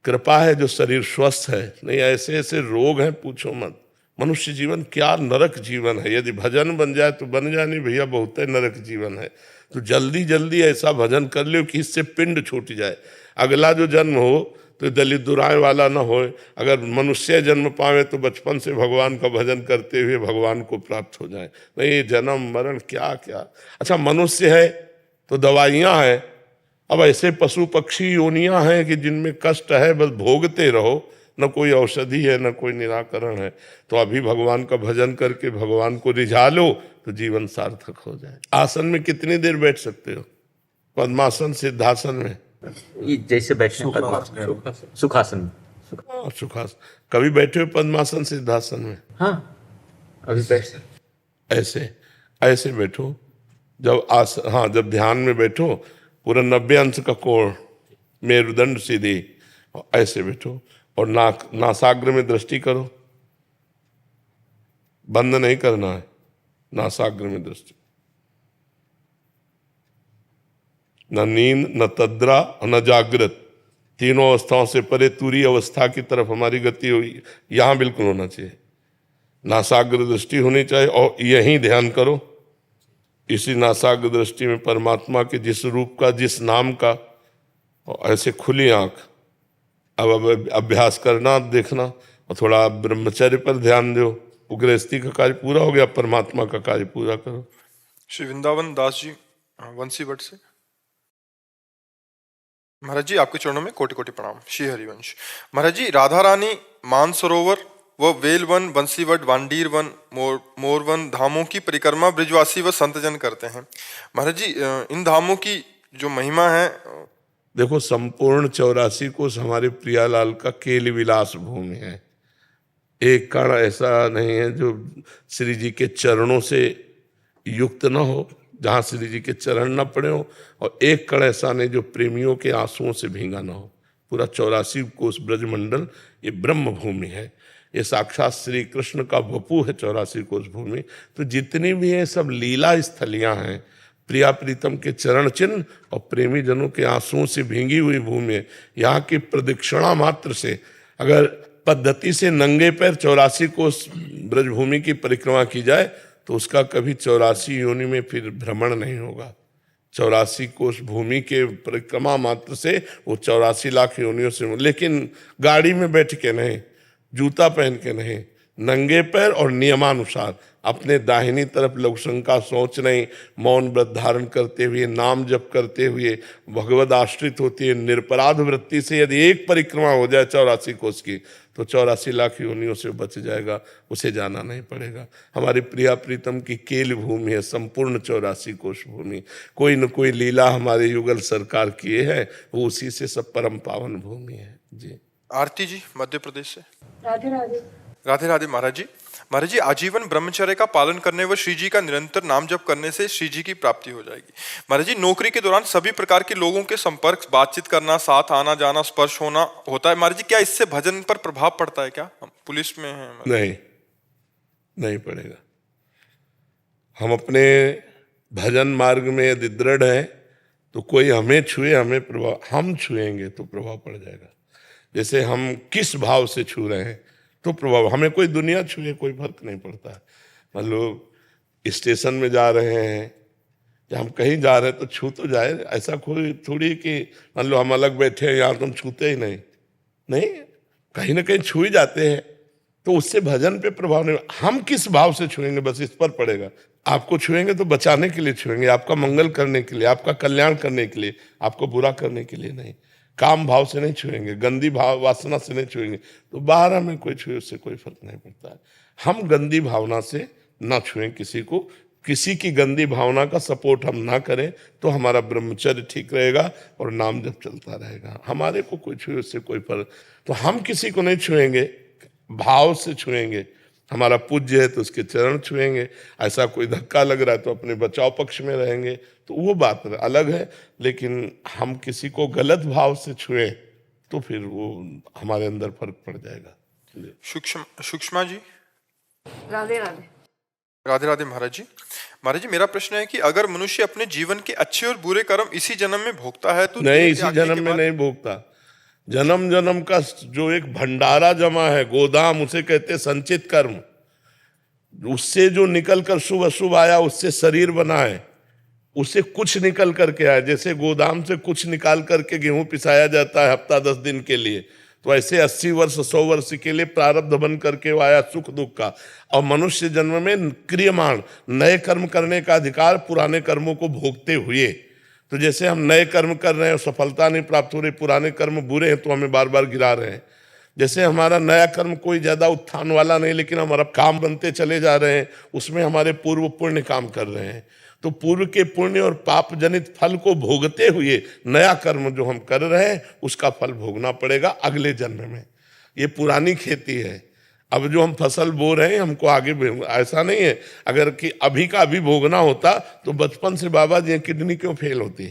कृपा है जो शरीर स्वस्थ है, नहीं ऐसे ऐसे रोग हैं पूछो मत। मनुष्य जीवन क्या नरक जीवन है। यदि भजन बन जाए तो बन जाए, नहीं भैया बहुत नरक जीवन है। तो जल्दी जल्दी ऐसा भजन कर लो कि इससे पिंड छूट जाए। अगला जो जन्म हो तो दलित दुराए वाला ना हो। अगर मनुष्य जन्म पावे तो बचपन से भगवान का भजन करते हुए भगवान को प्राप्त हो जाए। नहीं जन्म मरण क्या क्या। अच्छा मनुष्य है तो दवाइयाँ हैं, अब ऐसे पशु पक्षी योनियां हैं कि जिनमें कष्ट है, बस भोगते रहो, न कोई औषधि है न कोई निराकरण है। तो अभी भगवान का भजन करके भगवान को रिझा लो तो जीवन सार्थक हो जाए। आसन में कितनी देर बैठ सकते हो? पद्मासन, सिद्धासन में? ये जैसे बैठे सुखासन में। सुखासन कभी बैठे हो? पद्मासन सिद्धासन में? हाँ अभी बैठ ऐसे ऐसे बैठो। जब हाँ जब ध्यान में बैठो पूरा 90 अंश का कोण, मेरुदंड सीधी, ऐसे बैठो और नासाग्र में दृष्टि करो। बंद नहीं करना है, नासाग्र में दृष्टि। न नींद न तद्रा न जागृत, तीनों अवस्थाओं से परे तुरी अवस्था की तरफ हमारी गति हुई, यहां बिल्कुल होना चाहिए। नासाग्र दृष्टि होनी चाहिए और यहीं ध्यान करो। इसी नासाग्र दृष्टि में परमात्मा के जिस रूप का, जिस नाम का, और ऐसे खुली आंख। अब अभ्यास करना, देखना, और थोड़ा ब्रह्मचर्य पर ध्यान दो। गृहस्थी का कार्य पूरा हो गया, परमात्मा का कार्य पूरा करो। श्री वृंदावन दास जी वंशीवट से। महाराज जी आपके चरणों में कोटि कोटि प्रणाम। श्री हरिवंश। महाराज जी राधा रानी मानसरोवर व वेलवन, बंसीवट, वांडीर वन, मोरवन धामों की परिक्रमा ब्रिजवासी व संतजन करते हैं। महाराज जी इन धामों की जो महिमा है, देखो संपूर्ण 84 कोष हमारे प्रियालाल का केली विलास भूमि है। एक कण ऐसा नहीं है जो श्री जी के चरणों से युक्त न हो, जहाँ श्री जी के चरण न पड़े हो, और एक कण ऐसा नहीं जो प्रेमियों के आंसुओं से भींगा न हो। पूरा 84 कोष ब्रजमंडल ये ब्रह्म भूमि है। ये साक्षात श्री कृष्ण का वपू है 84 कोष भूमि। तो जितनी भी है सब लीला स्थलियाँ हैं, प्रिया प्रीतम के चरण चिन्ह और प्रेमी जनों के आंसुओं से भींगी हुई भूमि है। यहाँ की प्रदक्षिणा मात्र से, अगर पद्धति से नंगे पैर 84 कोष ब्रजभूमि की परिक्रमा की जाए तो उसका कभी 84 योनि में फिर भ्रमण नहीं होगा। 84 कोष भूमि के परिक्रमा मात्र से वो 84 लाख योनियों से, लेकिन गाड़ी में बैठ के नहीं, जूता पहन के नहीं, नंगे पैर और नियमानुसार अपने दाहिनी तरफ लघुशंका सोच नहीं, मौन व्रत धारण करते हुए, नाम जप करते हुए, भगवद आश्रित होती है, निरपराध वृत्ति से यदि एक परिक्रमा हो जाए 84 कोष की तो 84 लाख योनियों से बच जाएगा, उसे जाना नहीं पड़ेगा। हमारी प्रिया प्रीतम की केल भूमि है संपूर्ण 84 कोष भूमि, कोई न कोई लीला हमारे युगल सरकार किए है, वो उसी से सब परम पावन भूमि है जी। आरती जी मध्य प्रदेश से। राधे राधे। राधे राधे महाराज जी। महाराज जी, आजीवन ब्रह्मचर्य का पालन करने व श्री जी का निरंतर नाम जप करने से श्री जी की प्राप्ति हो जाएगी। महाराज जी, नौकरी के दौरान सभी प्रकार के लोगों के संपर्क, बातचीत करना, साथ आना जाना, स्पर्श होना होता है। महाराज जी, क्या इससे भजन पर प्रभाव पड़ता है? क्या हम पुलिस में हैं? नहीं पड़ेगा। हम अपने भजन मार्ग में यदि दृढ़ हैं तो कोई हमें छुए, हमें प्रभाव, हम छुएंगे तो प्रभाव पड़ जाएगा। जैसे हम किस भाव से छू रहे हैं तो प्रभाव, हमें कोई दुनिया छुए कोई फर्क नहीं पड़ता है। मान लो स्टेशन में जा रहे हैं या हम कहीं जा रहे हैं तो छू तो जाए, ऐसा कोई थोड़ी कि मान लो हम अलग बैठे हैं यहाँ तुम छूते ही नहीं, कहीं ना कहीं छू ही जाते हैं, तो उससे भजन पे प्रभाव नहीं। हम किस भाव से छुएंगे बस इस पर पड़ेगा। आपको छुएंगे तो बचाने के लिए छुएंगे, आपका मंगल करने के लिए, आपका कल्याण करने के लिए, आपको बुरा करने के लिए नहीं। काम भाव से नहीं छुएंगे, गंदी भाव वासना से नहीं छुएंगे, तो बाहर हमें कोई छुए उससे कोई फर्क नहीं पड़ता है। हम गंदी भावना से ना छुएं किसी को, किसी की गंदी भावना का सपोर्ट हम ना करें तो हमारा ब्रह्मचर्य ठीक रहेगा और नाम जब चलता रहेगा। हमारे को कोई छुए उससे कोई फर्क, तो हम किसी को नहीं छुएंगे, भाव से छुएंगे। हमारा पूज्य है तो उसके चरण छुएंगे, ऐसा कोई धक्का लग रहा है तो अपने बचाव पक्ष में रहेंगे, तो वो बात अलग है। लेकिन हम किसी को गलत भाव से छुएं तो फिर वो हमारे अंदर फर्क पड़ जाएगा। सूक्ष्मा जी। राधे राधे। राधे राधे महाराज जी। महाराज जी, मेरा प्रश्न है कि अगर मनुष्य अपने जीवन के अच्छे और बुरे कर्म इसी जन्म में भोगता है तो नहीं, इसी जन्म में नहीं भोगता। जन्म जन्म का जो एक भंडारा जमा है, गोदाम, उसे कहते संचित कर्म। उससे जो निकल कर शुभ अशुभ आया, उससे शरीर बना है, उससे कुछ निकल करके आया। जैसे गोदाम से कुछ निकाल करके गेहूं पिसाया जाता है हफ्ता 10 दिन के लिए, तो ऐसे 80 वर्ष 100 वर्ष के लिए प्रारब्ध बन करके वो आया सुख दुख का। और मनुष्य जन्म में क्रियमाण नए कर्म करने का अधिकार, पुराने कर्मों को भोगते हुए। तो जैसे हम नए कर्म कर रहे हैं और सफलता नहीं प्राप्त हो रही, पुराने कर्म बुरे हैं तो हमें बार बार गिरा रहे हैं। जैसे हमारा नया कर्म कोई ज्यादा उत्थान वाला नहीं, लेकिन हमारा काम बनते चले जा रहे हैं, उसमें हमारे पूर्व पुण्य काम कर रहे हैं, तो पूर्व के पुण्य और पाप जनित फल को भोगते हुए नया कर्म जो हम कर रहे हैं उसका फल भोगना पड़ेगा अगले जन्म में। ये पुरानी खेती है। अब जो हम फसल बो रहे हैं हमको आगे, ऐसा नहीं है अगर कि अभी का अभी भोगना होता तो बचपन से बाबा जी किडनी क्यों फेल होती?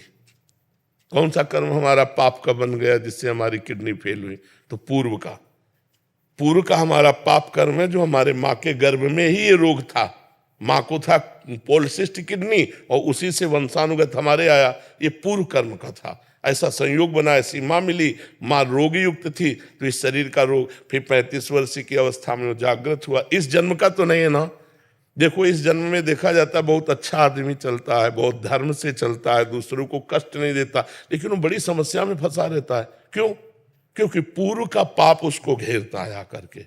कौन सा कर्म हमारा पाप का बन गया जिससे हमारी किडनी फेल हुई? तो पूर्व का हमारा पाप कर्म है, जो हमारे माँ के गर्भ में ही ये रोग था। माँ को था पॉलिसिस्ट किडनी और उसी से वंशानुगत हमारे आया, ये पूर्व कर्म का था। ऐसा संयोग बना, ऐसी माँ मिली, माँ रोग युक्त थी तो इस शरीर का रोग, फिर 35 वर्ष की अवस्था में वो जागृत हुआ। इस जन्म का तो नहीं है ना। देखो इस जन्म में देखा जाता है बहुत अच्छा आदमी चलता है, बहुत धर्म से चलता है, दूसरों को कष्ट नहीं देता, लेकिन वो बड़ी समस्या में फंसा रहता है। क्यों? क्योंकि पूर्व का पाप उसको घेरता है आकर के।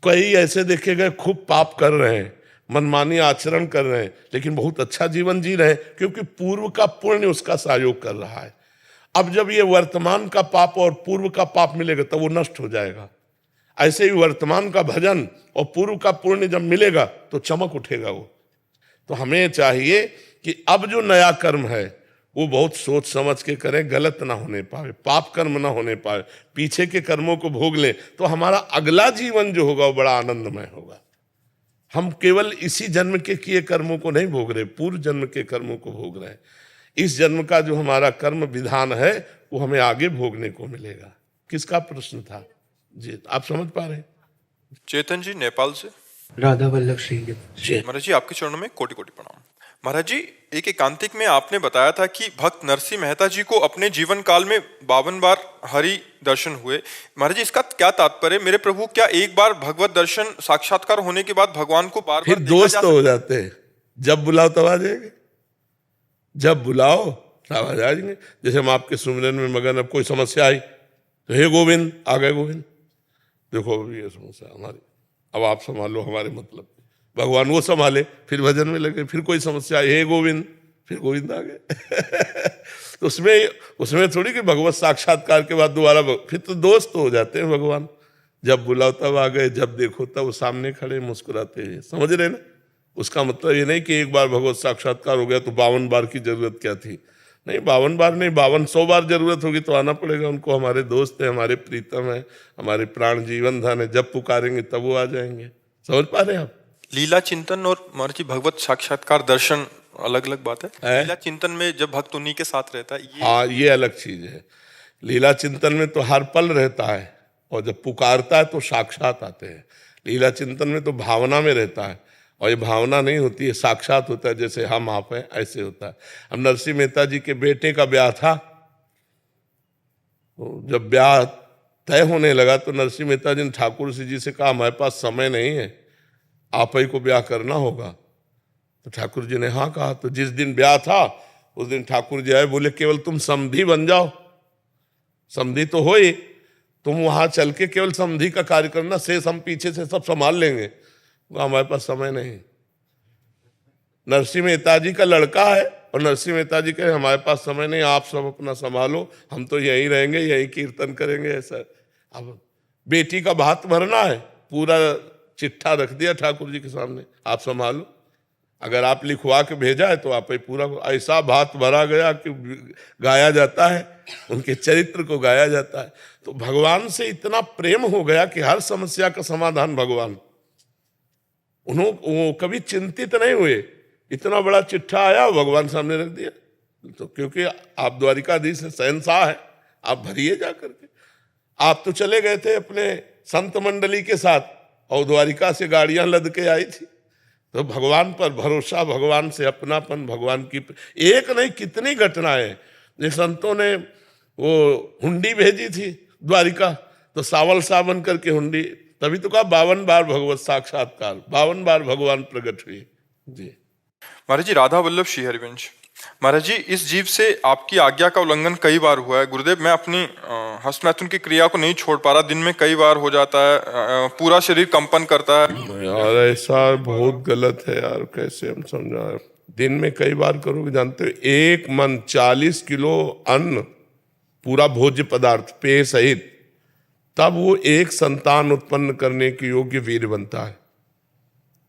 कई ऐसे देखे गए खूब पाप कर रहे हैं, मनमानी आचरण कर रहे हैं, लेकिन बहुत अच्छा जीवन जी रहे हैं, क्योंकि पूर्व का पुण्य उसका सहयोग कर रहा है। अब जब ये वर्तमान का पाप और पूर्व का पाप मिलेगा तब वो नष्ट हो जाएगा। ऐसे ही वर्तमान का भजन और पूर्व का पुण्य जब मिलेगा तो चमक उठेगा वो। तो हमें चाहिए कि अब जो नया कर्म है वो बहुत सोच समझ के करें, गलत ना होने पाए, पाप कर्म ना होने पाए, पीछे के कर्मों को भोग लें, तो हमारा अगला जीवन जो होगा वो बड़ा आनंदमय होगा। हम केवल इसी जन्म के किए कर्मों को नहीं भोग रहे, पूर्व जन्म के कर्मों को भोग रहे हैं। इस जन्म का जो हमारा कर्म विधान है वो हमें आगे भोगने को मिलेगा। किसका प्रश्न था जी, आप समझ पा रहे हैं? चेतन जी नेपाल से। राधा वल्लभ सिंह जी। महाराज जी, आपके चरणों में कोटि कोटि प्रणाम। महाराज जी, एक एकांतिक में आपने बताया था कि भक्त नरसिंह मेहता जी को अपने जीवन काल में 52 बार हरि दर्शन हुए। महाराज जी, इसका क्या तात्पर्य? मेरे प्रभु, क्या एक बार भगवत दर्शन साक्षात्कार होने के बाद भगवान को बार-बार फिर दोस्त हो जाते हैं? जब बुलाओ तब आ जाएंगे, जब बुलाओ आप आ जाएंगे। जैसे हम आपके सुमिरन में मगन, अब कोई समस्या आई तो हे गोविंद, आ गए गोविंद, देखो अभी ये समस्या हमारी, अब आप संभालो हमारे मतलब। भगवान वो संभाले, फिर भजन में लगे, फिर कोई समस्या आई, हे गोविंद, फिर गोविंद आ गए। तो उसमें थोड़ी कि भगवत साक्षात्कार के बाद दोबारा फिर तो दोस्त हो जाते हैं भगवान। जब बुलाओ तब आ गए, जब देखो तब वो सामने खड़े मुस्कुराते हैं, समझ रहे ना। उसका मतलब ये नहीं कि एक बार भगवत साक्षात्कार हो गया तो 52 बार की जरूरत क्या थी। नहीं, 52 बार नहीं, 5200 बार जरूरत होगी तो आना पड़ेगा उनको। हमारे दोस्त हैं, हमारे प्रीतम है, हमारे प्राण जीवन धन है, जब पुकारेंगे तब वो आ जाएंगे। समझ पा रहे हैं आप? लीला चिंतन और महर्षि जी भगवत साक्षात्कार दर्शन अलग अलग बात है। लीला चिंतन में जब भक्त उन्हीं के साथ रहता है, हाँ, ये अलग चीज है। लीला चिंतन में तो हर पल रहता है, और जब पुकारता है तो साक्षात आते हैं। लीला चिंतन में तो भावना में रहता है, और ये भावना नहीं होती है, साक्षात होता है। जैसे हम आप हैं ऐसे होता है। अब नरसिंह मेहता जी के बेटे का ब्याह था, तो जब ब्याह तय होने लगा तो नरसिंह मेहता जी ने ठाकुर जी से कहा, हमारे पास समय नहीं है, आप ही को ब्याह करना होगा। तो ठाकुर जी ने हाँ कहा। तो जिस दिन ब्याह था उस दिन ठाकुर जी आए, बोले केवल तुम समधी बन जाओ, समधी तो हो ही, तुम वहां चल के केवल समधी का कार्य करना, शेष हम पीछे से सब संभाल लेंगे। हमारे पास समय नहीं। नरसिंह मेहता जी का लड़का है और नरसिंह मेहता जी कहे हमारे पास समय नहीं, आप सब अपना संभालो, हम तो यहीं रहेंगे, यहीं कीर्तन करेंगे। ऐसा अब बेटी का भात भरना है, पूरा चिट्ठा रख दिया ठाकुर जी के सामने, आप संभालो। अगर आप लिखवा के भेजा है तो आप ही पूरा, ऐसा भात भरा गया कि गाया जाता है, उनके चरित्र को गाया जाता है। तो भगवान से इतना प्रेम हो गया कि हर समस्या का समाधान भगवान। वो कभी चिंतित नहीं हुए, इतना बड़ा चिट्ठा आया भगवान सामने रख दिया। तो क्योंकि आप द्वारिकाधीश शहंशाह है, आप भरिए जा करके। आप तो चले गए थे अपने संत मंडली के साथ, और द्वारिका से गाड़ियां लद के आई थी। तो भगवान पर भरोसा, भगवान से अपनापन, भगवान की एक नहीं कितनी घटनाएं। जिस संतों ने वो हुंडी भेजी थी द्वारिका, तो सावल सावन करके हुंडी, तभी तो कहा 52 बार भगवत साक्षात्कार, 52 बार भगवान प्रकट हुए। जी महाराज जी, राधा वल्लभ श्री हरिवंश। महाराज जी, इस जीव से आपकी आज्ञा का उल्लंघन कई बार हुआ है गुरुदेव। मैं अपनी हस्तमैथुन की क्रिया को नहीं छोड़ पा रहा, दिन में कई बार हो जाता है, पूरा शरीर कंपन करता है। यार ऐसा बहुत गलत है यार, कैसे हम समझाएं। दिन में कई बार करोगे, जानते हो, एक मन 40 किलो अन्न, पूरा भोज्य पदार्थ पेय सहित, तब वो एक संतान उत्पन्न करने के योग्य वीर बनता है।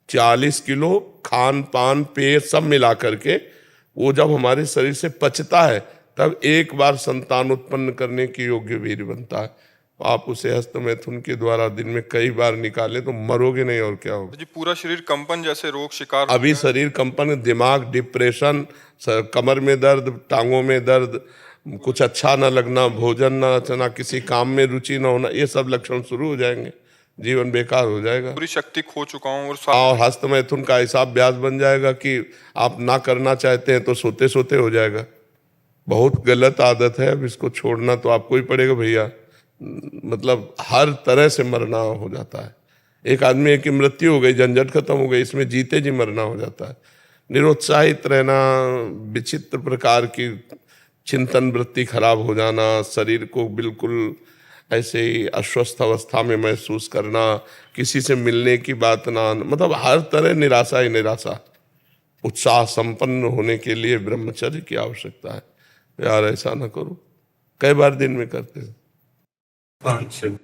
40 किलो खान पान पेय सब मिला करके वो जब हमारे शरीर से पचता है तब एक बार संतान उत्पन्न करने के योग्य वीर बनता है। आप उसे हस्तमैथुन के द्वारा दिन में कई बार निकाले तो मरोगे नहीं, और क्या होगा। जी, पूरा शरीर कंपन जैसे रोग शिकार। अभी शरीर कंपन, दिमाग डिप्रेशन, कमर में दर्द, टांगों में दर्द, कुछ अच्छा ना लगना, भोजन ना अच्छा, किसी काम में रुचि ना होना, ये सब लक्षण शुरू हो जाएंगे, जीवन बेकार हो जाएगा। पूरी शक्ति खो चुका हूँ। और हस्तमैथुन का ऐसा अभ्यास बन जाएगा कि आप ना करना चाहते हैं तो सोते सोते हो जाएगा। बहुत गलत आदत है, अब इसको छोड़ना तो आपको ही पड़ेगा भैया। मतलब हर तरह से मरना हो जाता है। एक आदमी की मृत्यु हो गई, झंझट खत्म हो गई, इसमें जीते जी मरना हो जाता है। निरुत्साहित रहना, विचित्र प्रकार की चिंतन वृत्ति खराब हो जाना, शरीर को बिल्कुल ऐसे ही अस्वस्थ अवस्था में महसूस करना, किसी से मिलने की बात ना, मतलब हर तरह निराशा ही निराशा। उत्साह संपन्न होने के लिए ब्रह्मचर्य की आवश्यकता है। यार ऐसा ना करो। कई बार दिन में करते हो? 5-6।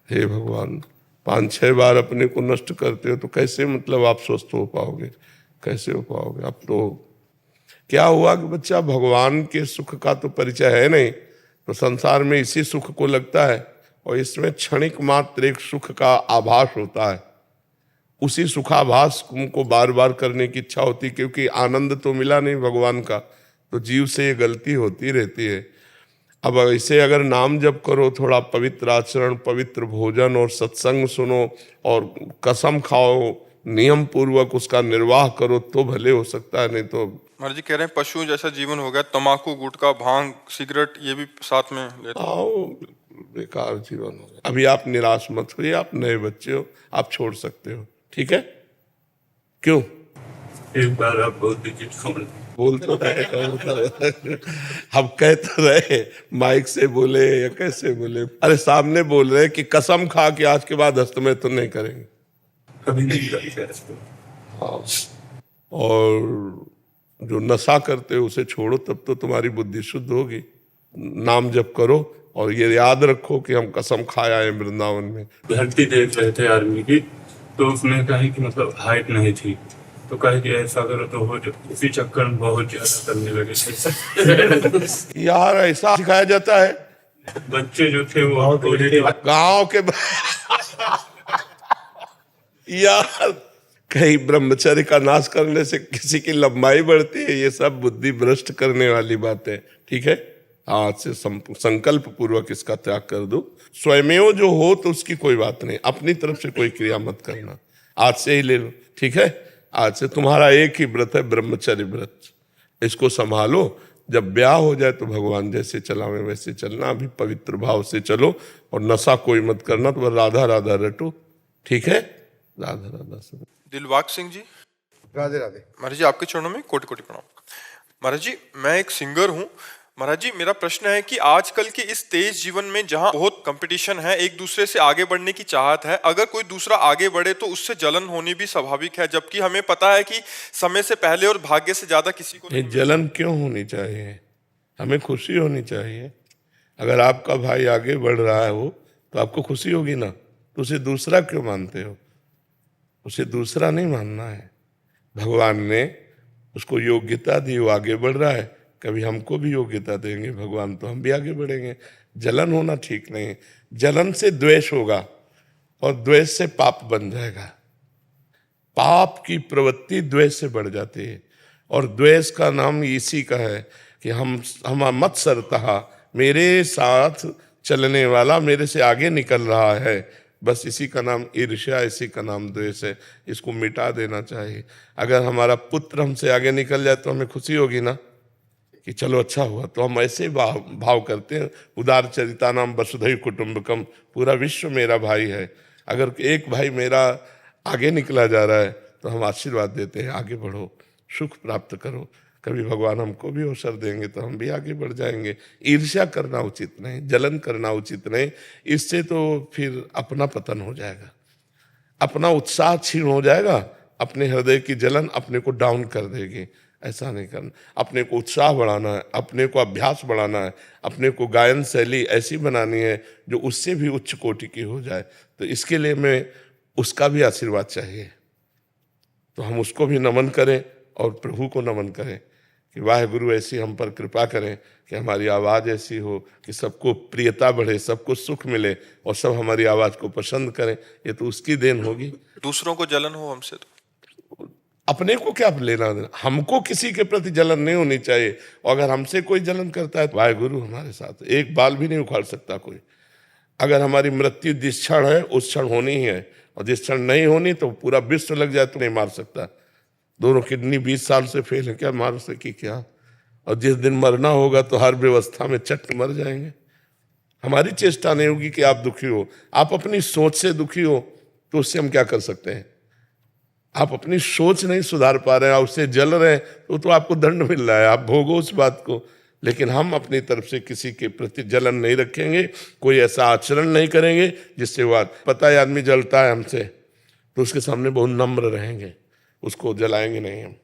हे भगवान, 5-6 बार अपने को नष्ट करते हो तो कैसे मतलब आप स्वस्थ हो पाओगे, कैसे हो पाओगे। अब तो क्या हुआ कि बच्चा भगवान के सुख का तो परिचय है नहीं, तो संसार में इसी सुख को लगता है, और इसमें क्षणिक मात्र एक सुख का आभास होता है। उसी सुखाभास को बार बार करने की इच्छा होती, क्योंकि आनंद तो मिला नहीं भगवान का, तो जीव से ये गलती होती रहती है। अब इसे अगर नाम जप करो, थोड़ा पवित्र आचरण, पवित्र भोजन और सत्संग सुनो, और कसम खाओ, नियम पूर्वक उसका निर्वाह करो, तो भले हो सकता है। नहीं तो महाराज जी कह रहे हैं पशु जैसा जीवन हो गया, तंबाकू, गुटखा, भांग, सिगरेट ये भी साथ में लेते। आओ, बेकार जीवन हो गया। अभी आप निराश मत होइए, आप नए बच्चे हो, आप छोड़ सकते हो, ठीक है। क्यों? एक बार आप बोल दीजिए कौन बोल तो रहे हम कह तो रहे, माइक से बोले या कैसे बोले? अरे सामने बोल रहे कि कसम खा के आज के बाद हस्तमय तो नहीं करेंगे। कभी नहीं करते। हाँ, और जो नशा करते हो उसे छोड़ो, तब तो तुम्हारी बुद्धि शुद्ध होगी। नाम जप करो और ये याद रखो कि हम कसम खाया है वृंदावन में। भर्ती देख रहे थे आर्मी की, तो उसमें कहा कि मतलब हाइट नहीं थी, तो कहा कि ऐसा करो तो हो जाए। इसी चक्कर में बहुत ज्यादा करने लगे थे। यार ऐसा सिखाया जाता है बच्चे जो थे वो गांव के यार कहीं ब्रह्मचर्य का नाश करने से किसी की लंबाई बढ़ती है? ये सब बुद्धि भ्रष्ट करने वाली बात है। ठीक है, आज से संकल्प पूर्वक इसका त्याग कर दो। स्वयमेव जो हो तो उसकी कोई बात नहीं, अपनी तरफ से कोई क्रिया मत करना, आज से ही ले लो। ठीक है, आज से तुम्हारा एक ही व्रत है, ब्रह्मचर्य व्रत। इसको संभालो, जब ब्याह हो जाए तो भगवान जैसे चलावे वैसे चलना। अभी पवित्र भाव से चलो और नशा कोई मत करना, तो राधा राधा रटो। ठीक है, राधा राधा सब। दिलबाग सिंह जी, राधे राधे। महाराज जी आपके चरणों में कोटि कोटि प्रणाम। महाराज जी मैं एक सिंगर हूँ। महाराज जी मेरा प्रश्न है कि आजकल के इस तेज जीवन में जहाँ बहुत कंपटीशन है, एक दूसरे से आगे बढ़ने की चाहत है, अगर कोई दूसरा आगे बढ़े तो उससे जलन होनी भी स्वाभाविक है, जबकि हमें पता है कि समय से पहले और भाग्य से ज्यादा किसी को नहीं। जलन क्यों होनी चाहिए? हमें खुशी होनी चाहिए। अगर आपका भाई आगे बढ़ रहा है हो तो आपको खुशी होगी ना, तो उसे दूसरा क्यों मानते हो? उसे दूसरा नहीं मानना है। भगवान ने उसको योग्यता दी, वो आगे बढ़ रहा है, कभी हमको भी योग्यता देंगे भगवान तो हम भी आगे बढ़ेंगे। जलन होना ठीक नहीं है। जलन से द्वेष होगा और द्वेष से पाप बन जाएगा। पाप की प्रवृत्ति द्वेष से बढ़ जाती है, और द्वेष का नाम इसी का है कि हम मत सरता, मेरे साथ चलने वाला मेरे से आगे निकल रहा है, बस इसी का नाम ईर्ष्या, इसी का नाम द्वेष है। इसको मिटा देना चाहिए। अगर हमारा पुत्र हमसे आगे निकल जाए तो हमें खुशी होगी ना कि चलो अच्छा हुआ, तो हम ऐसे भाव करते हैं। उदार चरिता नाम वसुधैव कुटुंबकम, पूरा विश्व मेरा भाई है। अगर एक भाई मेरा आगे निकला जा रहा है तो हम आशीर्वाद देते हैं, आगे बढ़ो, सुख प्राप्त करो। कभी भगवान हमको भी अवसर देंगे तो हम भी आगे बढ़ जाएंगे। ईर्ष्या करना उचित नहीं, जलन करना उचित नहीं। इससे तो फिर अपना पतन हो जाएगा, अपना उत्साह क्षीण हो जाएगा, अपने हृदय की जलन अपने को डाउन कर देगी। ऐसा नहीं करना। अपने को उत्साह बढ़ाना है, अपने को अभ्यास बढ़ाना है, अपने को गायन शैली ऐसी बनानी है जो उससे भी उच्च कोटि की हो जाए। तो इसके लिए मैं उसका भी आशीर्वाद चाहिए, तो हम उसको भी नमन करें और प्रभु को नमन करें कि वाहे गुरु ऐसी हम पर कृपा करें कि हमारी आवाज़ ऐसी हो कि सबको प्रियता बढ़े, सबको सुख मिले और सब हमारी आवाज़ को पसंद करें। ये तो उसकी देन होगी। दूसरों को जलन हो हमसे तो अपने को क्या लेना देना? हमको किसी के प्रति जलन नहीं होनी चाहिए। और अगर हमसे कोई जलन करता है तो वाहे गुरु हमारे साथ, एक बाल भी नहीं उखाड़ सकता कोई। अगर हमारी मृत्यु जिस क्षण है उस क्षण होनी ही है, और जिस क्षण नहीं होनी तो पूरा विश्व लग जाए तो नहीं मार सकता। दोनों किडनी 20 साल से फेल है, क्या मार सकी क्या? और जिस दिन मरना होगा तो हर व्यवस्था में चट मर जाएंगे। हमारी चेष्टा नहीं होगी कि आप दुखी हो। आप अपनी सोच से दुखी हो तो उससे हम क्या कर सकते हैं? आप अपनी सोच नहीं सुधार पा रहे हैं, आप उससे जल रहे हैं, तो आपको दंड मिल रहा है, आप भोगो उस बात को। लेकिन हम अपनी तरफ से किसी के प्रति जलन नहीं रखेंगे, कोई ऐसा आचरण नहीं करेंगे जिससे वो पता है आदमी जलता है हमसे तो उसके सामने बहुत नम्र रहेंगे, उसको जलाएंगे नहीं हम,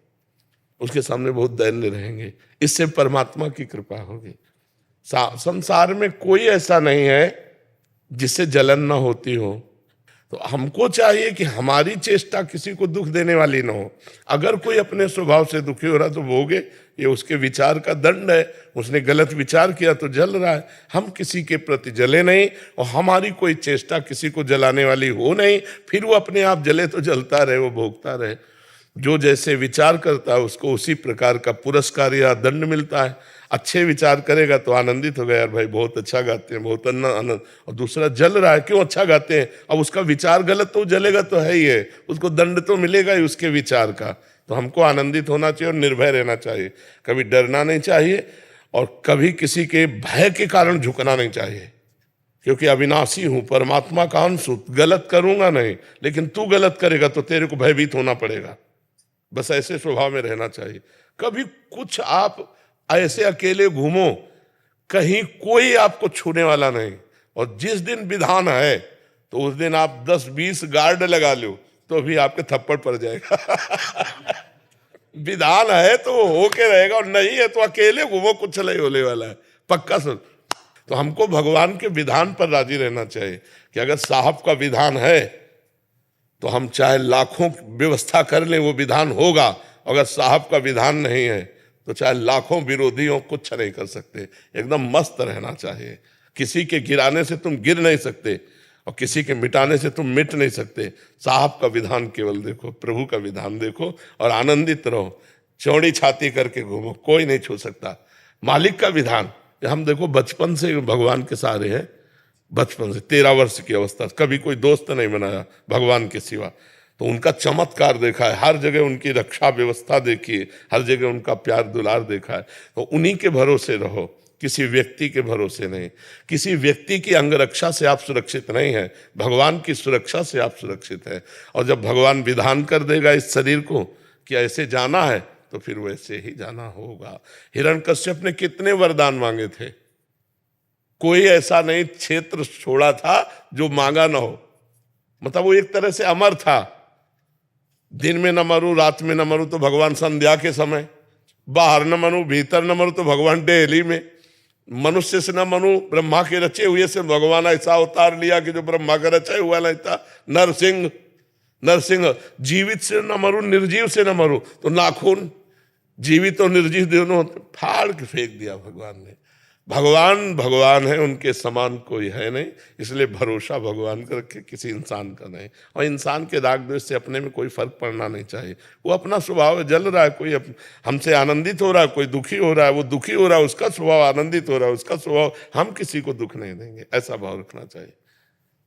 उसके सामने बहुत दैन्य रहेंगे। इससे परमात्मा की कृपा होगी। संसार में कोई ऐसा नहीं है जिससे जलन ना होती हो। तो हमको चाहिए कि हमारी चेष्टा किसी को दुख देने वाली ना हो। अगर कोई अपने स्वभाव से दुखी हो रहा तो भोगे, ये उसके विचार का दंड है। उसने गलत विचार किया तो जल रहा है। हम किसी के प्रति जले नहीं, और हमारी कोई चेष्टा किसी को जलाने वाली हो नहीं। फिर वो अपने आप जले तो जलता रहे, वो भोगता रहे। जो जैसे विचार करता है उसको उसी प्रकार का पुरस्कार या दंड मिलता है। अच्छे विचार करेगा तो आनंदित हो गया, यार भाई बहुत अच्छा गाते हैं, बहुत आनंद। और दूसरा जल रहा है, क्यों अच्छा गाते हैं? अब उसका विचार गलत तो जलेगा तो है ही है, उसको दंड तो मिलेगा ही उसके विचार का। तो हमको आनंदित होना चाहिए और निर्भय रहना चाहिए, कभी डरना नहीं चाहिए, और कभी किसी के भय के कारण झुकना नहीं चाहिए। क्योंकि अविनाशी हूं, परमात्मा का अंश हूं, गलत करूंगा नहीं, लेकिन तू गलत करेगा तो तेरे को भयभीत होना पड़ेगा। बस ऐसे स्वभाव में रहना चाहिए। कभी कुछ आप ऐसे अकेले घूमो, कहीं कोई आपको छूने वाला नहीं, और जिस दिन विधान है तो उस दिन आप 10-20 गार्ड लगा लो तो भी आपके थप्पड़ पड़ जाएगा। विधान है तो वो होके रहेगा, और नहीं है तो अकेले घूमो, कुछ नहीं होने वाला है, पक्का सुन। तो हमको भगवान के विधान पर राजी रहना चाहिए कि अगर साहब का विधान है तो हम चाहे लाखों व्यवस्था कर लें, वो विधान होगा। अगर साहब का विधान नहीं है तो चाहे लाखों विरोधियों कुछ नहीं कर सकते। एकदम मस्त रहना चाहिए। किसी के गिराने से तुम गिर नहीं सकते और किसी के मिटाने से तुम मिट नहीं सकते। साहब का विधान केवल देखो, प्रभु का विधान देखो और आनंदित रहो। चौड़ी छाती करके घूमो, कोई नहीं छू सकता। मालिक का विधान, हम देखो बचपन से भगवान के सहारे हैं, बचपन से 13 वर्ष की अवस्था, कभी कोई दोस्त नहीं बनाया भगवान के सिवा। तो उनका चमत्कार देखा है, हर जगह उनकी रक्षा व्यवस्था देखी है, हर जगह उनका प्यार दुलार देखा है। तो उन्हीं के भरोसे रहो, किसी व्यक्ति के भरोसे नहीं। किसी व्यक्ति की अंगरक्षा से आप सुरक्षित नहीं है, भगवान की सुरक्षा से आप सुरक्षित है। और जब भगवान विधान कर देगा इस शरीर को कि ऐसे जाना है तो फिर वैसे ही जाना होगा। हिरण्यकश्यप ने कितने वरदान मांगे थे, कोई ऐसा नहीं क्षेत्र छोड़ा था जो मांगा ना हो। मतलब वो एक तरह से अमर था। दिन में न मरूं, रात में न मरूं तो भगवान संध्या के समय, बाहर न मरूं, भीतर न मरूं तो भगवान डेली में, मनुष्य से न मरूं, ब्रह्मा के रचे हुए से भगवान ऐसा अवतार लिया कि जो ब्रह्मा का रचा हुआ नहीं था। नरसिंह, जीवित से न मरूं, निर्जीव से न मरूं तो नाखून, जीवित और निर्जीव दोनों फाड़ के फेंक दिया भगवान ने। भगवान है, उनके समान कोई है नहीं। इसलिए भरोसा भगवान का रखे, किसी इंसान का नहीं। और इंसान के राग द्वेष से अपने में कोई फर्क पड़ना नहीं चाहिए। वो अपना स्वभाव है, जल रहा है, कोई हमसे आनंदित हो रहा है, कोई दुखी हो रहा है, वो दुखी हो रहा है, उसका स्वभाव आनंदित हो रहा है, उसका स्वभाव, हम किसी को दुख नहीं देंगे, ऐसा भाव रखना चाहिए।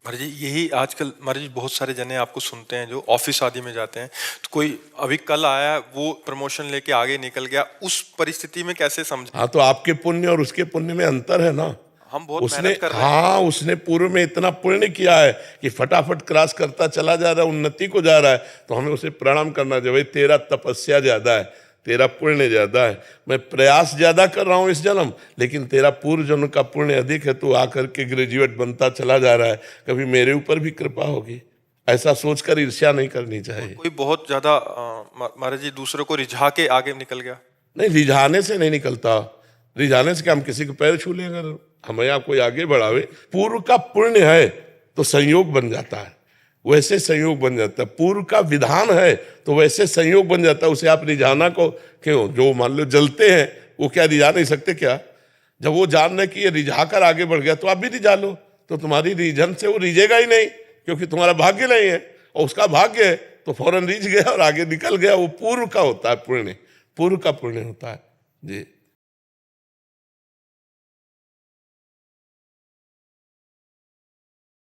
महाराज जी यही आजकल महाराज जी बहुत सारे जने आपको सुनते हैं जो ऑफिस आदि में जाते हैं, तो कोई अभी कल आया वो प्रमोशन लेके आगे निकल गया, उस परिस्थिति में कैसे समझे? हाँ, तो आपके पुण्य और उसके पुण्य में अंतर है ना। हम बहुत उसने, मेहनत कर रहे हैं। हाँ, उसने पूर्व में इतना पुण्य किया है कि फटाफट क्रॉस करता चला जा रहा है, उन्नति को जा रहा है, तो हमें उसे प्रणाम करना चाहिए। भाई तेरा तपस्या ज्यादा है, तेरा पुण्य ज्यादा है, मैं प्रयास ज्यादा कर रहा हूं इस जन्म, लेकिन तेरा पूर्व जन्म का पुण्य अधिक है, तू आकर के ग्रेजुएट बनता चला जा रहा है, कभी मेरे ऊपर भी कृपा होगी। ऐसा सोचकर ईर्ष्या नहीं करनी चाहिए। कोई बहुत ज्यादा महाराज जी दूसरों को रिझा के आगे निकल गया? नहीं, रिझाने से नहीं निकलता। रिझाने से क्या हम किसी को पैर छू लें? अगर हमें यहाँ कोई आगे बढ़ावे, पूर्व का पुण्य है तो संयोग बन जाता है, वैसे संयोग बन जाता है। पूर्व का विधान है तो वैसे संयोग बन जाता है। उसे आप रिझाना को क्यों? जो मान लो जलते हैं वो क्या रिझा नहीं सकते क्या? जब वो जान रहे कि ये रिझा कर आगे बढ़ गया तो आप भी रिझा लो, तो तुम्हारी रीझन से वो रिझेगा ही नहीं, क्योंकि तुम्हारा भाग्य नहीं है और उसका भाग्य है, तो फौरन रिझ गया और आगे निकल गया। वो पूर्व का होता है पुण्य, पूर्व का पुण्य होता है जी।